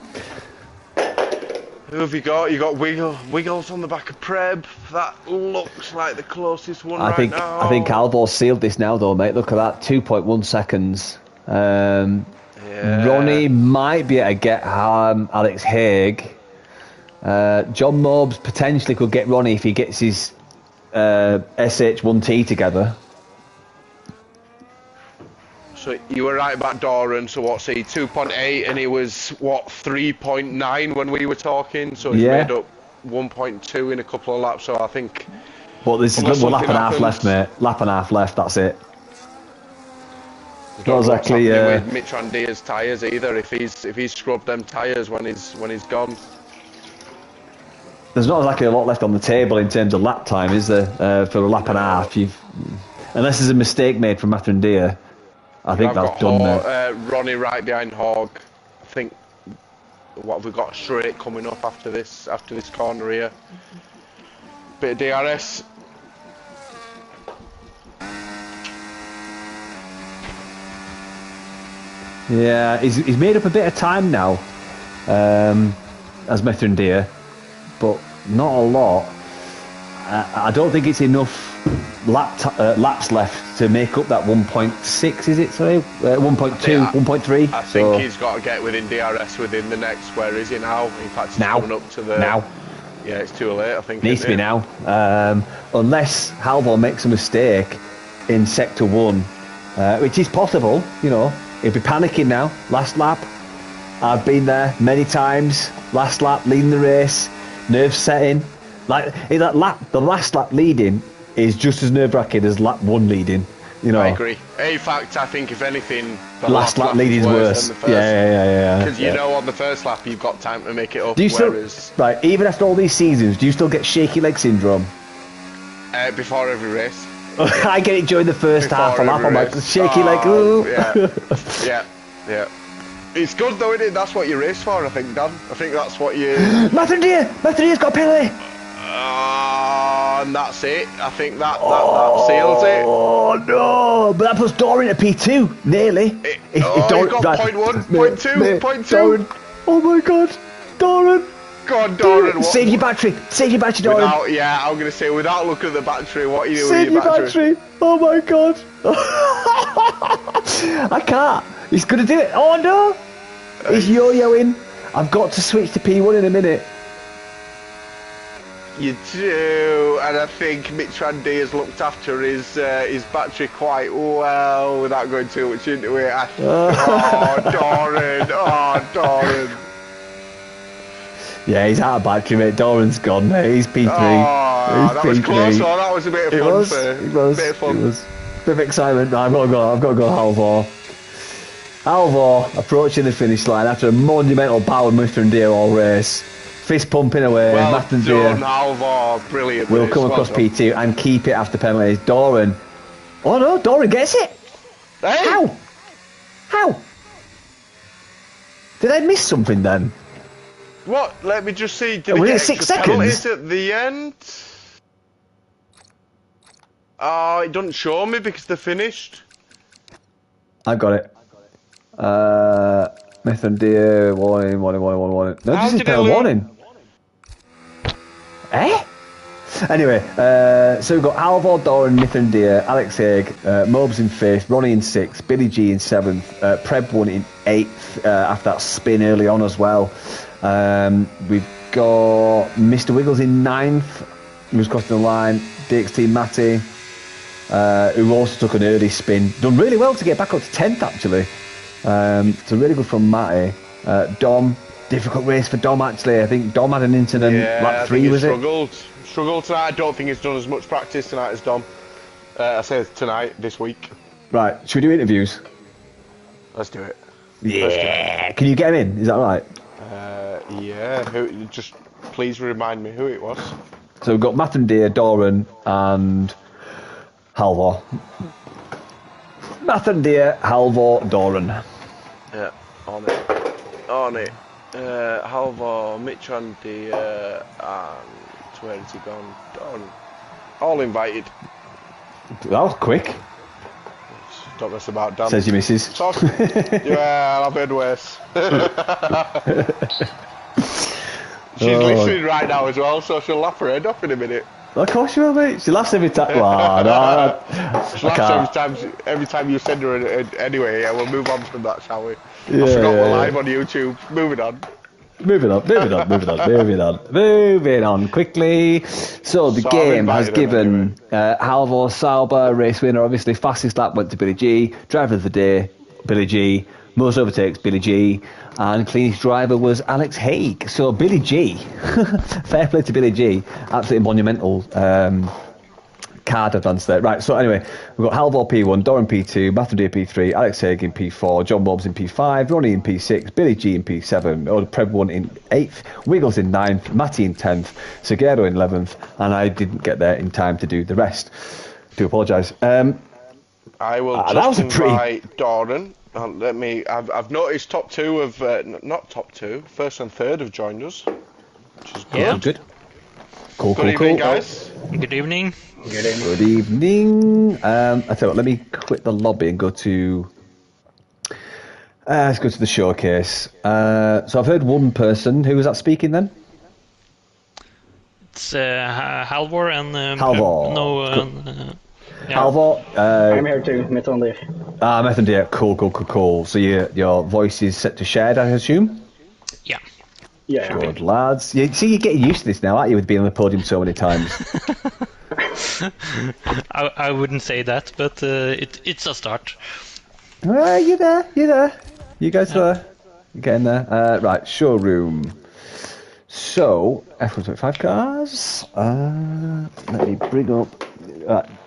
[SPEAKER 2] Who have you got? You got Wiggles on the back of Preb. That looks like the closest one
[SPEAKER 1] I think
[SPEAKER 2] now.
[SPEAKER 1] I think Alvor's sealed this now, though, mate. Look at that, 2.1 seconds.
[SPEAKER 2] Yeah.
[SPEAKER 1] Ronnie might be able to get Alex Haig. John Mobes potentially could get Ronnie if he gets his SH1T together.
[SPEAKER 2] So you were right about Doran. So what's he? 2.8, and he was what 3.9 when we were talking. So he's made up 1.2 in a couple of laps. So I think.
[SPEAKER 1] But there's one lap and a half left, mate. Lap and a half left. That's it.
[SPEAKER 2] Not exactly. With Mitran Diaz's tyres either. If he's scrubbed them tyres when he's gone.
[SPEAKER 1] There's not exactly a lot left on the table in terms of lap time, is there? For a lap and a half, unless there's a mistake made from Matthew and Deer. I think that's done now.
[SPEAKER 2] Ronnie right behind Hogg. I think what have we got straight coming up after this corner here. Bit of DRS.
[SPEAKER 1] Yeah, he's made up a bit of time now, as Matthew and Deer, but not a lot. I don't think it's enough laps left to make up that 1.6, is it? Sorry, 1.2, 1.3.
[SPEAKER 2] I think he's got to get within DRS within the next. Where is he now? In fact, he's coming up to the.
[SPEAKER 1] Now.
[SPEAKER 2] Yeah, it's too late. I think.
[SPEAKER 1] Needs to be now. Unless Halvor makes a mistake in Sector 1, which is possible. You know, he'll be panicking now. Last lap. I've been there many times. Last lap, leading the race, nerves setting. Like the last lap leading is just as nerve-wracking as lap 1 leading. You know.
[SPEAKER 2] I agree. In fact, I think if anything, the
[SPEAKER 1] last lap leading is worse.
[SPEAKER 2] Than the first.
[SPEAKER 1] Yeah.
[SPEAKER 2] Because you know, on the first lap, you've got time to make it up.
[SPEAKER 1] Do you still, right? Even after all these seasons, do you still get shaky leg syndrome?
[SPEAKER 2] Before every race.
[SPEAKER 1] I get it during the first half a lap. I'm like shaky leg.
[SPEAKER 2] Ooh. Yeah. It's good though, isn't it? That's what you race for, I think, Dan. I think that's what you.
[SPEAKER 1] Matthew Deer's got a penalty.
[SPEAKER 2] And that's it. I think that seals it.
[SPEAKER 1] Oh no! But that puts Doran at P2, nearly.
[SPEAKER 2] He's got point 1, point 2, point 2.
[SPEAKER 1] Doran. Oh my God, Doran!
[SPEAKER 2] Go on, Doran.
[SPEAKER 1] Save your battery, Doran.
[SPEAKER 2] I'm going to say, without looking at the battery, what are you doing
[SPEAKER 1] Save
[SPEAKER 2] with your battery?
[SPEAKER 1] Oh my God! I can't. He's going to do it. Oh no! He's yo-yoing. I've got to switch to P1 in a minute.
[SPEAKER 2] You do, and I think Mitran D has looked after his battery quite well without going too much into it. Doran.
[SPEAKER 1] Yeah, he's out of battery, mate. Doran's gone, mate. He's P3.
[SPEAKER 2] That was close. Oh, that was a bit of fun.
[SPEAKER 1] It was. Bit of excitement. I've got to go Halvor. Halvor approaching the finish line after a monumental battle with Mr. and Deer all race. Fist pumping away.
[SPEAKER 2] Well
[SPEAKER 1] Matthew
[SPEAKER 2] done, Halvor. Brilliant.
[SPEAKER 1] Will come across P2 and keep it after penalties. Doran. Oh no, Doran gets it.
[SPEAKER 2] Hey.
[SPEAKER 1] How? Did I miss something then?
[SPEAKER 2] What? Let me just see. Did
[SPEAKER 1] was
[SPEAKER 2] he
[SPEAKER 1] it
[SPEAKER 2] get
[SPEAKER 1] 6
[SPEAKER 2] extra
[SPEAKER 1] seconds?
[SPEAKER 2] penalties at the end? Oh, it doesn't show me because they're finished.
[SPEAKER 1] I've got it. Nathan Deer, warning. No, this is a warning. Eh? Anyway, so we've got Halvor, Doran, Nathan Deer, Alex Haig, Mobes in 5th, Ronnie in 6th, Billy G in 7th, Preb won in 8th after that spin early on as well. We've got Mr. Wiggles in 9th, who's crossing the line, DXT Matty, who also took an early spin. Done really well to get back up to 10th actually. So really good from Matty. Dom, difficult race for Dom actually. I think Dom had an incident lap 3, was it?
[SPEAKER 2] Struggled tonight. I don't think he's done as much practice tonight as Dom. I say tonight, this week.
[SPEAKER 1] Right, should we do interviews?
[SPEAKER 2] Let's do it.
[SPEAKER 1] Yeah. Can you get him in? Is that right?
[SPEAKER 2] Yeah. Just please remind me who it was.
[SPEAKER 1] So we've got Matthew Deer, Doran, and Halvor. Matthew Deer, Halvor, Doran.
[SPEAKER 2] Yeah, on it. Halvor, Mitran Deer, and where has he gone? Doran. All invited.
[SPEAKER 1] That was quick.
[SPEAKER 2] Don't mess about, Dan.
[SPEAKER 1] Says your missus.
[SPEAKER 2] Yeah, I've heard worse. She's listening right now as well, so she'll laugh her head off in a minute.
[SPEAKER 1] Of course she will, mate. She laughs every time. Well, no,
[SPEAKER 2] She laughs every time you send her. Anyway, yeah, we'll move on from that, shall we?
[SPEAKER 1] Yeah,
[SPEAKER 2] I forgot we're live on YouTube. Moving on.
[SPEAKER 1] Moving on quickly. So the game has given Halvor Sauber, race winner, obviously. Fastest lap went to Billy G. Driver of the day, Billy G. Most overtakes, Billy G. And cleanest driver was Alex Haig. So Billy G. Fair play to Billy G. Absolutely monumental card advance there. Right, so anyway, we've got Halvor P1, Doran P2, Matthew P3, Alex Haig in P4, John Wobbs in P5, Ronnie in P6, Billy G in P7, Oda Preb 1 in 8th, Wiggles in 9th, Matty in 10th, Seguero in 11th, and I didn't get there in time to do the rest. Do apologise.
[SPEAKER 2] I will just invite Doran. I've noticed top two of not top two, first and third have joined us, which is good.
[SPEAKER 3] Yeah.
[SPEAKER 1] Good. Cool.
[SPEAKER 2] Good evening, guys.
[SPEAKER 3] Good evening.
[SPEAKER 1] Good evening. I tell you what, let me quit the lobby and go to. Let's go to the showcase. So I've heard one person. Who was that speaking then?
[SPEAKER 3] It's Halvor and
[SPEAKER 1] Halvor.
[SPEAKER 3] Yeah.
[SPEAKER 1] Halvor.
[SPEAKER 4] I'm here too, Methandir.
[SPEAKER 1] Methandir. Cool. So your voice is set to shared, I assume?
[SPEAKER 3] Yeah.
[SPEAKER 4] Yeah.
[SPEAKER 1] Good lads. You see, you're getting used to this now, aren't you, with being on the podium so many times?
[SPEAKER 3] I wouldn't say that, but it's a start.
[SPEAKER 1] You're there. You guys are there. You're getting there. Right, showroom. So, F125 cars. Let me bring up...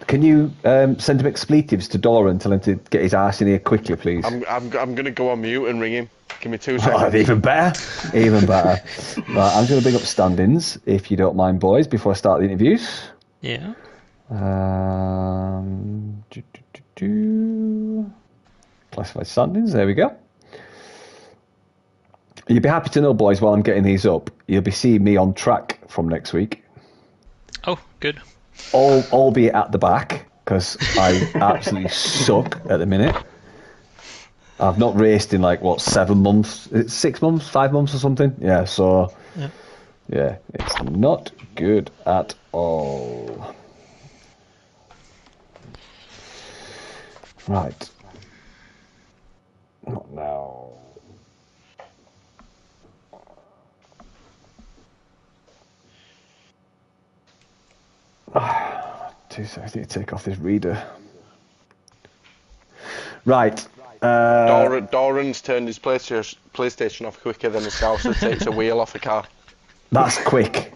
[SPEAKER 1] can you send him expletives to Dora and tell him to get his arse in here quickly, please?
[SPEAKER 2] I'm going to go on mute and ring him. Give me 2 seconds.
[SPEAKER 1] Oh, even better. Right, I'm going to bring up standings, if you don't mind, boys, before I start the interviews.
[SPEAKER 3] Yeah.
[SPEAKER 1] Classified standings, there we go. You'll be happy to know, boys, while I'm getting these up, you'll be seeing me on track from next week.
[SPEAKER 3] Oh, good.
[SPEAKER 1] Albeit at the back, because I absolutely suck at the minute. I've not raced in 7 months, 6 months, 5 months or something. Yeah, so yeah, it's not good at all. Right. Not now. Two seconds, I need to take off this reader. Right.
[SPEAKER 2] Doran's turned his PlayStation off quicker than himself, so takes a wheel off a car.
[SPEAKER 1] That's quick.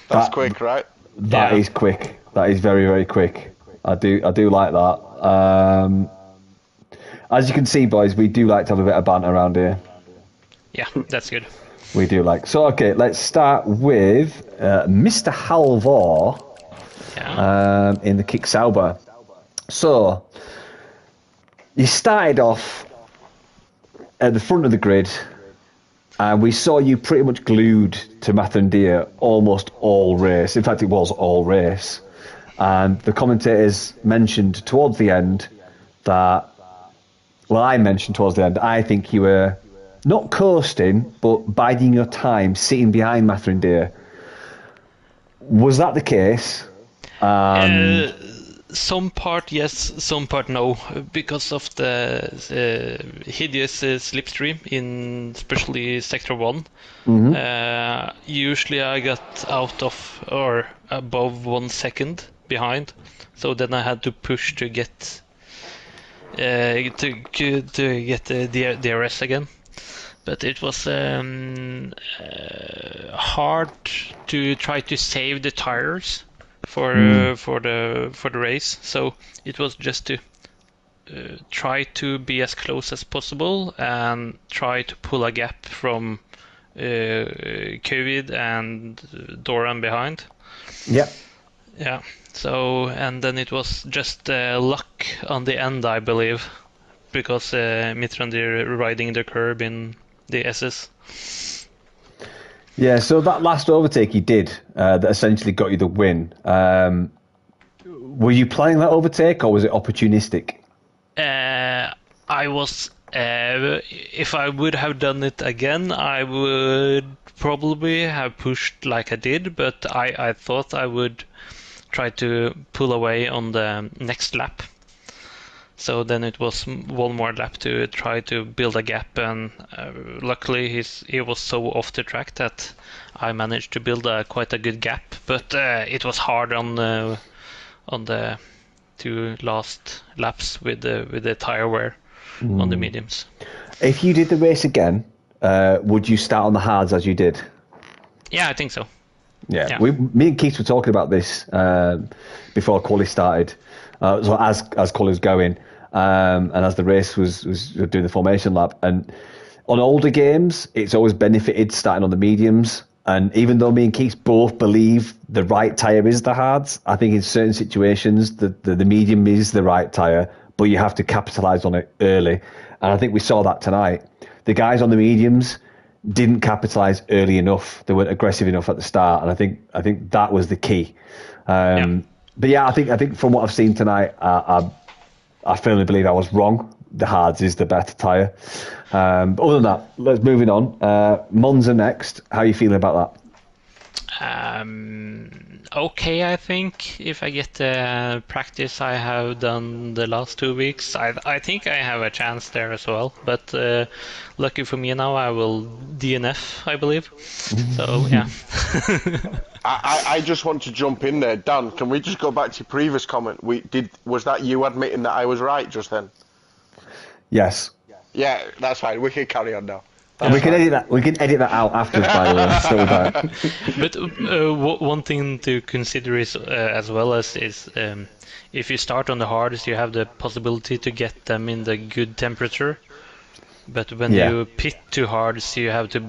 [SPEAKER 2] That's quick, right?
[SPEAKER 1] That is quick. That is very, very quick. I do like that. As you can see, boys, we do like to have a bit of banter around here.
[SPEAKER 3] Yeah, that's good.
[SPEAKER 1] We do like. So, okay, let's start with Mr. Halvor in the Kick Sauber. So, you started off at the front of the grid, and we saw you pretty much glued to Mathandir almost all race. In fact, it was all race. And the commentators mentioned towards the end that, well, I mentioned towards the end, I think you were not coasting, but biding your time, sitting behind Mathandir. Was that the case?
[SPEAKER 3] Some part yes, some part no, because of the hideous slipstream in especially Sector 1. Usually I got out of or above 1 second behind, so then I had to push to get the DRS again. But it was hard to try to save the tires for the race, so it was just to try to be as close as possible and try to pull a gap from COVID and Doran behind.
[SPEAKER 1] Yeah.
[SPEAKER 3] So, and then it was just luck on the end, I believe, because Mitrandir riding the curb in the SS.
[SPEAKER 1] Yeah, so that last overtake you did, that essentially got you the win. Were you planning that overtake, or was it opportunistic?
[SPEAKER 3] I was If I would have done it again, I would probably have pushed like I did, but I thought I would try to pull away on the next lap. So then it was one more lap to try to build a gap, and luckily he was so off the track that I managed to build quite a good gap. But it was hard on the two last laps with the tire wear on the mediums.
[SPEAKER 1] If you did the race again, would you start on the hards as you did?
[SPEAKER 3] Yeah, I think so.
[SPEAKER 1] Yeah. Me and Keith were talking about this before quali started. So as quali was going, and as the race was doing the formation lap, and on older games, it's always benefited starting on the mediums. And even though me and Keith both believe the right tyre is the hards, I think in certain situations the medium is the right tyre, but you have to capitalise on it early. And I think we saw that tonight. The guys on the mediums didn't capitalise early enough. They weren't aggressive enough at the start, and I think that was the key. But yeah, I think from what I've seen tonight, I firmly believe I was wrong. The hards is the better tyre. But other than that, let's moving on. Monza next. How are you feeling about that?
[SPEAKER 3] Okay, I think if I get the practice I have done the last 2 weeks, I think I have a chance there as well. But lucky for me now, I will DNF, I believe. So yeah.
[SPEAKER 2] I just want to jump in there, Dan. Can we just go back to your previous comment? Was that you admitting that I was right just then?
[SPEAKER 1] Yes.
[SPEAKER 2] Yeah, that's fine. We can carry on now.
[SPEAKER 1] We can edit that. We can edit that out afterwards, by the way.
[SPEAKER 3] But one thing to consider is as well as is if you start on the hardest, you have the possibility to get them in the good temperature. But when you pit too hard, so you have to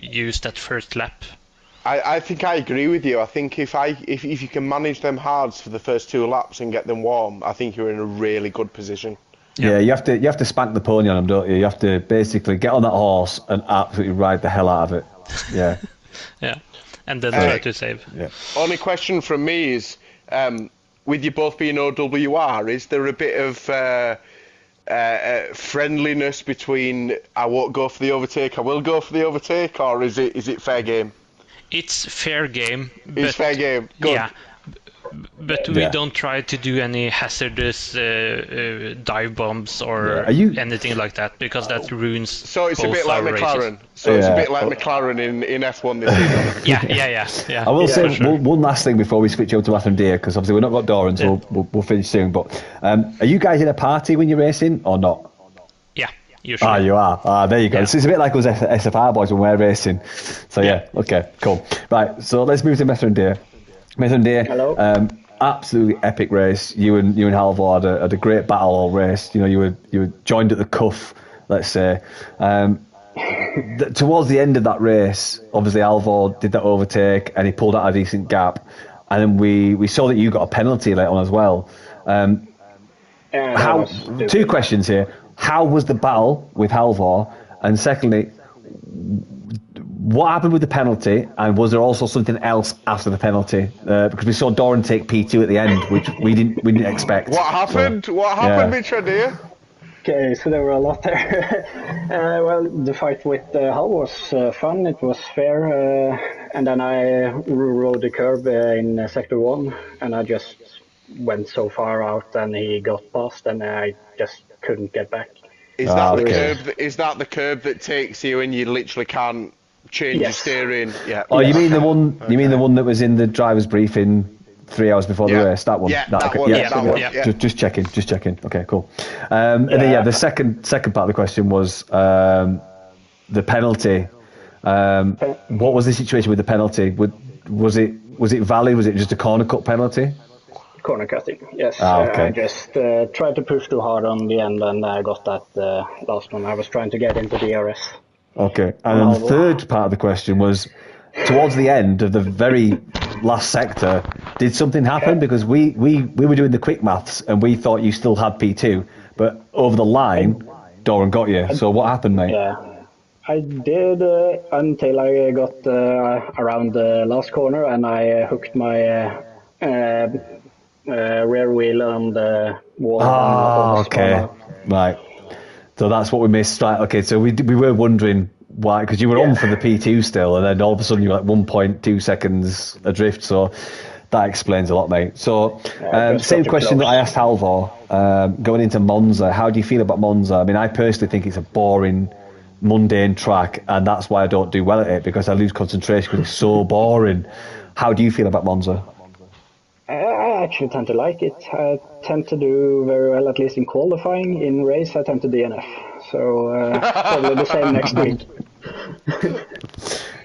[SPEAKER 3] use that first lap.
[SPEAKER 2] I think I agree with you. I think if you can manage them hards for the first 2 laps and get them warm, I think you're in a really good position.
[SPEAKER 1] Yeah, you have to spank the pony on them, don't you? You have to basically get on that horse and absolutely ride the hell out of it. Yeah.
[SPEAKER 3] Yeah, and then try to save.
[SPEAKER 2] Yeah. Only question from me is, with you both being OWR, is there a bit of friendliness between I won't go for the overtake, I will go for the overtake, or is it fair game?
[SPEAKER 3] It's fair game.
[SPEAKER 2] It's fair game. Good.
[SPEAKER 3] Yeah. But we don't try to do any hazardous dive bombs or anything like that, because that ruins.
[SPEAKER 2] So it's a bit like
[SPEAKER 3] McLaren.
[SPEAKER 2] Races. So it's a bit like McLaren in F1 this season.
[SPEAKER 3] Yeah.
[SPEAKER 1] I will say one last thing before we switch over to Matthew Deere, because obviously we've not got Doran, so we'll finish soon. But are you guys in a party when you're racing or not?
[SPEAKER 3] Yeah, usually.
[SPEAKER 1] You are. There you go. Yeah. So it's a bit like us SFR boys when we're racing. So okay, cool. Right, so let's move to Matthew Deere. Mason Deere, absolutely epic race. You and Halvor had a great battle all race. You know, you were joined at the cuff, let's say. Towards the end of that race, obviously Halvor did that overtake and he pulled out a decent gap, and then we saw that you got a penalty later on as well. Two questions here: how was the battle with Halvor, and secondly, what happened with the penalty, and was there also something else after the penalty? Because we saw Doran take P2 at the end, which we didn't expect.
[SPEAKER 2] What happened? What happened, Mitchell dear?
[SPEAKER 4] Okay, so there were a lot there. Well, the fight with Hal was fun. It was fair, and then I rode the curb in sector 1, and I just went so far out, and he got past, and I just couldn't get back.
[SPEAKER 2] Is that the curb? Is that the curb that takes you, and you literally can't change your steering? Yeah.
[SPEAKER 1] Oh, you mean the one? Okay. You mean the one that was in the driver's briefing 3 hours before the race? That one.
[SPEAKER 2] Yeah, that one.
[SPEAKER 1] Just checking. Okay, cool. And then the second part of the question was the penalty. What was the situation with the penalty? Was it valid? Was it just a corner cut penalty?
[SPEAKER 4] Corner cutting, yes.
[SPEAKER 1] Okay.
[SPEAKER 4] I just tried to push too hard on the end, and I got that last one. I was trying to get into the DRS.
[SPEAKER 1] Okay, and then the third part of the question was, towards the end of the very last sector, did something happen? Because we were doing the quick maths and we thought you still had P2, but over the line, Doran got you. So what happened, mate?
[SPEAKER 4] Yeah, I did until I got around the last corner, and I hooked my rear wheel on the wall.
[SPEAKER 1] Okay, right. So that's what we missed, right? Okay, so we were wondering why, because you were on for the P2 still, and then all of a sudden you were like 1.2 seconds adrift. So that explains a lot, mate. So same question that I asked Halvor going into Monza. How do you feel about Monza? I mean, I personally think it's a boring, mundane track, and that's why I don't do well at it, because I lose concentration because it's so boring. How do you feel about Monza?
[SPEAKER 4] I actually tend to like it. I tend to do very well, at least in qualifying. In race, I tend to DNF. So probably the same next week.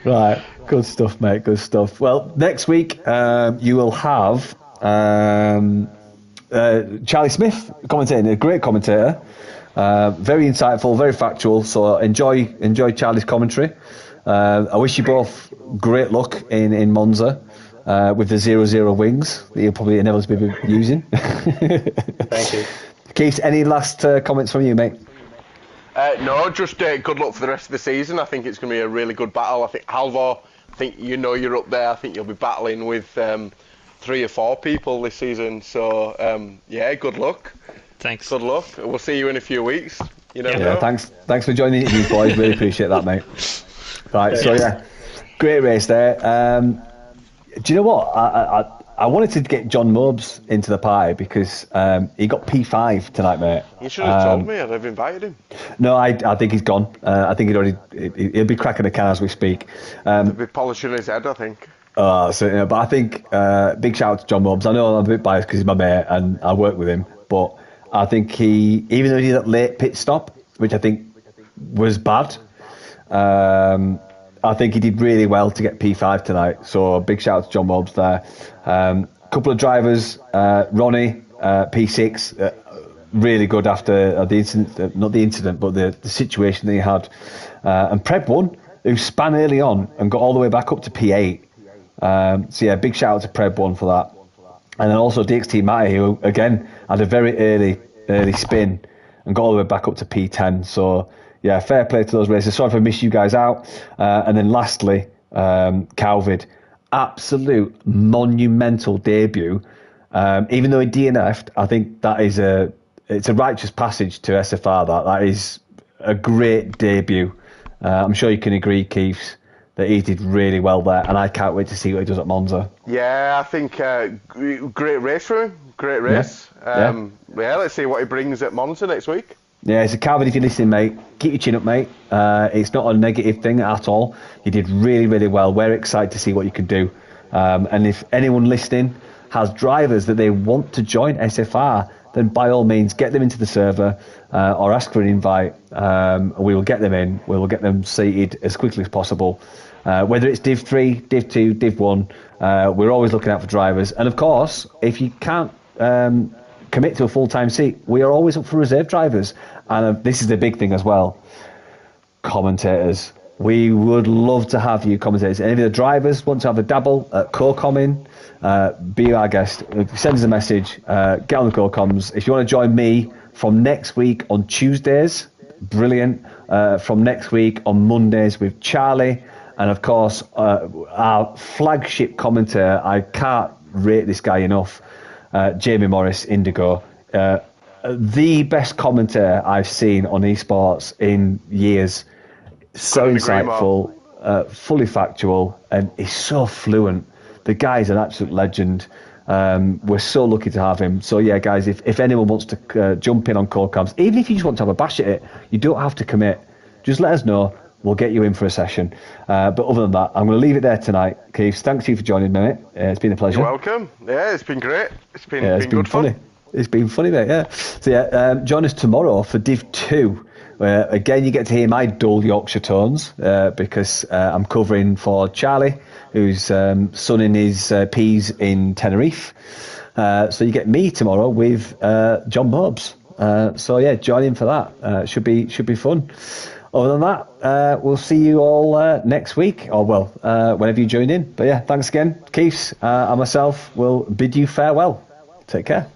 [SPEAKER 1] Right, good stuff, mate. Good stuff. Well, next week you will have Charlie Smith commentating, a great commentator, very insightful, very factual. So enjoy Charlie's commentary. I wish you both great luck in Monza. With the 0-0 wings that you'll probably inevitably be using.
[SPEAKER 4] Thank you.
[SPEAKER 1] Keith, any last comments from you, mate?
[SPEAKER 2] No, just good luck for the rest of the season. I think it's going to be a really good battle. I think Halvor, you're up there. I think you'll be battling with 3 or 4 people this season. So, good luck.
[SPEAKER 3] Thanks.
[SPEAKER 2] Good luck. We'll see you in a few weeks. You never know.
[SPEAKER 1] Thanks for joining the interview, boys. Really appreciate that, mate. Right, so great race there. Do you know what? I wanted to get John Mobes into the pie because he got P5 tonight, mate.
[SPEAKER 2] You should have told me. I'd have invited him.
[SPEAKER 1] No, I think he's gone. I think he'll be cracking a can as we speak.
[SPEAKER 2] He'll be polishing his head, I think.
[SPEAKER 1] But I think big shout out to John Mobes. I know I'm a bit biased because he's my mate and I work with him, but I think even though he did that late pit stop, which I think was bad, I think he did really well to get P5 tonight. So big shout out to John Mobes there. Couple of drivers, Ronnie, P6, really good after the incident, not the incident, but the situation that he had. And Preb 1, who span early on and got all the way back up to P8. Big shout out to Preb 1 for that. And then also DXT Matty, who again had a very early spin and got all the way back up to P10. So yeah, fair play to those races. Sorry if I missed you guys out. And then lastly, Calvid, absolute monumental debut. Even though he DNF'd, I think that is it's a righteous passage to SFR. That is a great debut. I'm sure you can agree, Keith, that he did really well there, and I can't wait to see what he does at Monza.
[SPEAKER 2] Yeah, I think great race for him. Great race. Let's see what he brings at Monza next week.
[SPEAKER 1] Yeah, it's a Calvin, if you're listening, mate, keep your chin up, mate. It's not a negative thing at all. You did really, really well. We're excited to see what you can do. And if anyone listening has drivers that they want to join SFR, then by all means, get them into the server or ask for an invite. We will get them in. We will get them seated as quickly as possible. Whether it's Div 3, Div 2, Div 1, we're always looking out for drivers. And of course, if you can't commit to a full-time seat, we are always up for reserve drivers. And this is the big thing as well. Commentators. We would love to have you commentators. Any of the drivers want to have a dabble at co-comming, be our guest. Send us a message. Get on the co-coms. If you want to join me from next week on Tuesdays, brilliant. From next week on Mondays with Charlie. And of course, our flagship commentator, I can't rate this guy enough, Jamie Morris, Indigo. The best commentator I've seen on esports in years. So insightful, fully factual, and he's so fluent. The guy's an absolute legend. We're so lucky to have him. So yeah, guys, if anyone wants to jump in on co-coms, even if you just want to have a bash at it, you don't have to commit. Just let us know. We'll get you in for a session. But other than that, I'm going to leave it there tonight. Keith, thanks to you for joining me, mate. It's been a pleasure.
[SPEAKER 2] You're welcome. Yeah, it's been great. It's been good
[SPEAKER 1] funny.
[SPEAKER 2] Fun.
[SPEAKER 1] It's been funny, mate, yeah. So yeah, join us tomorrow for Div 2. Where, again, you get to hear my dull Yorkshire tones because I'm covering for Charlie, who's sunning his peas in Tenerife. So you get me tomorrow with John Mobes. So yeah, join in for that. Should be fun. Other than that, we'll see you all next week, or whenever you join in. But yeah, thanks again, Keith. And myself will bid you farewell. Take care.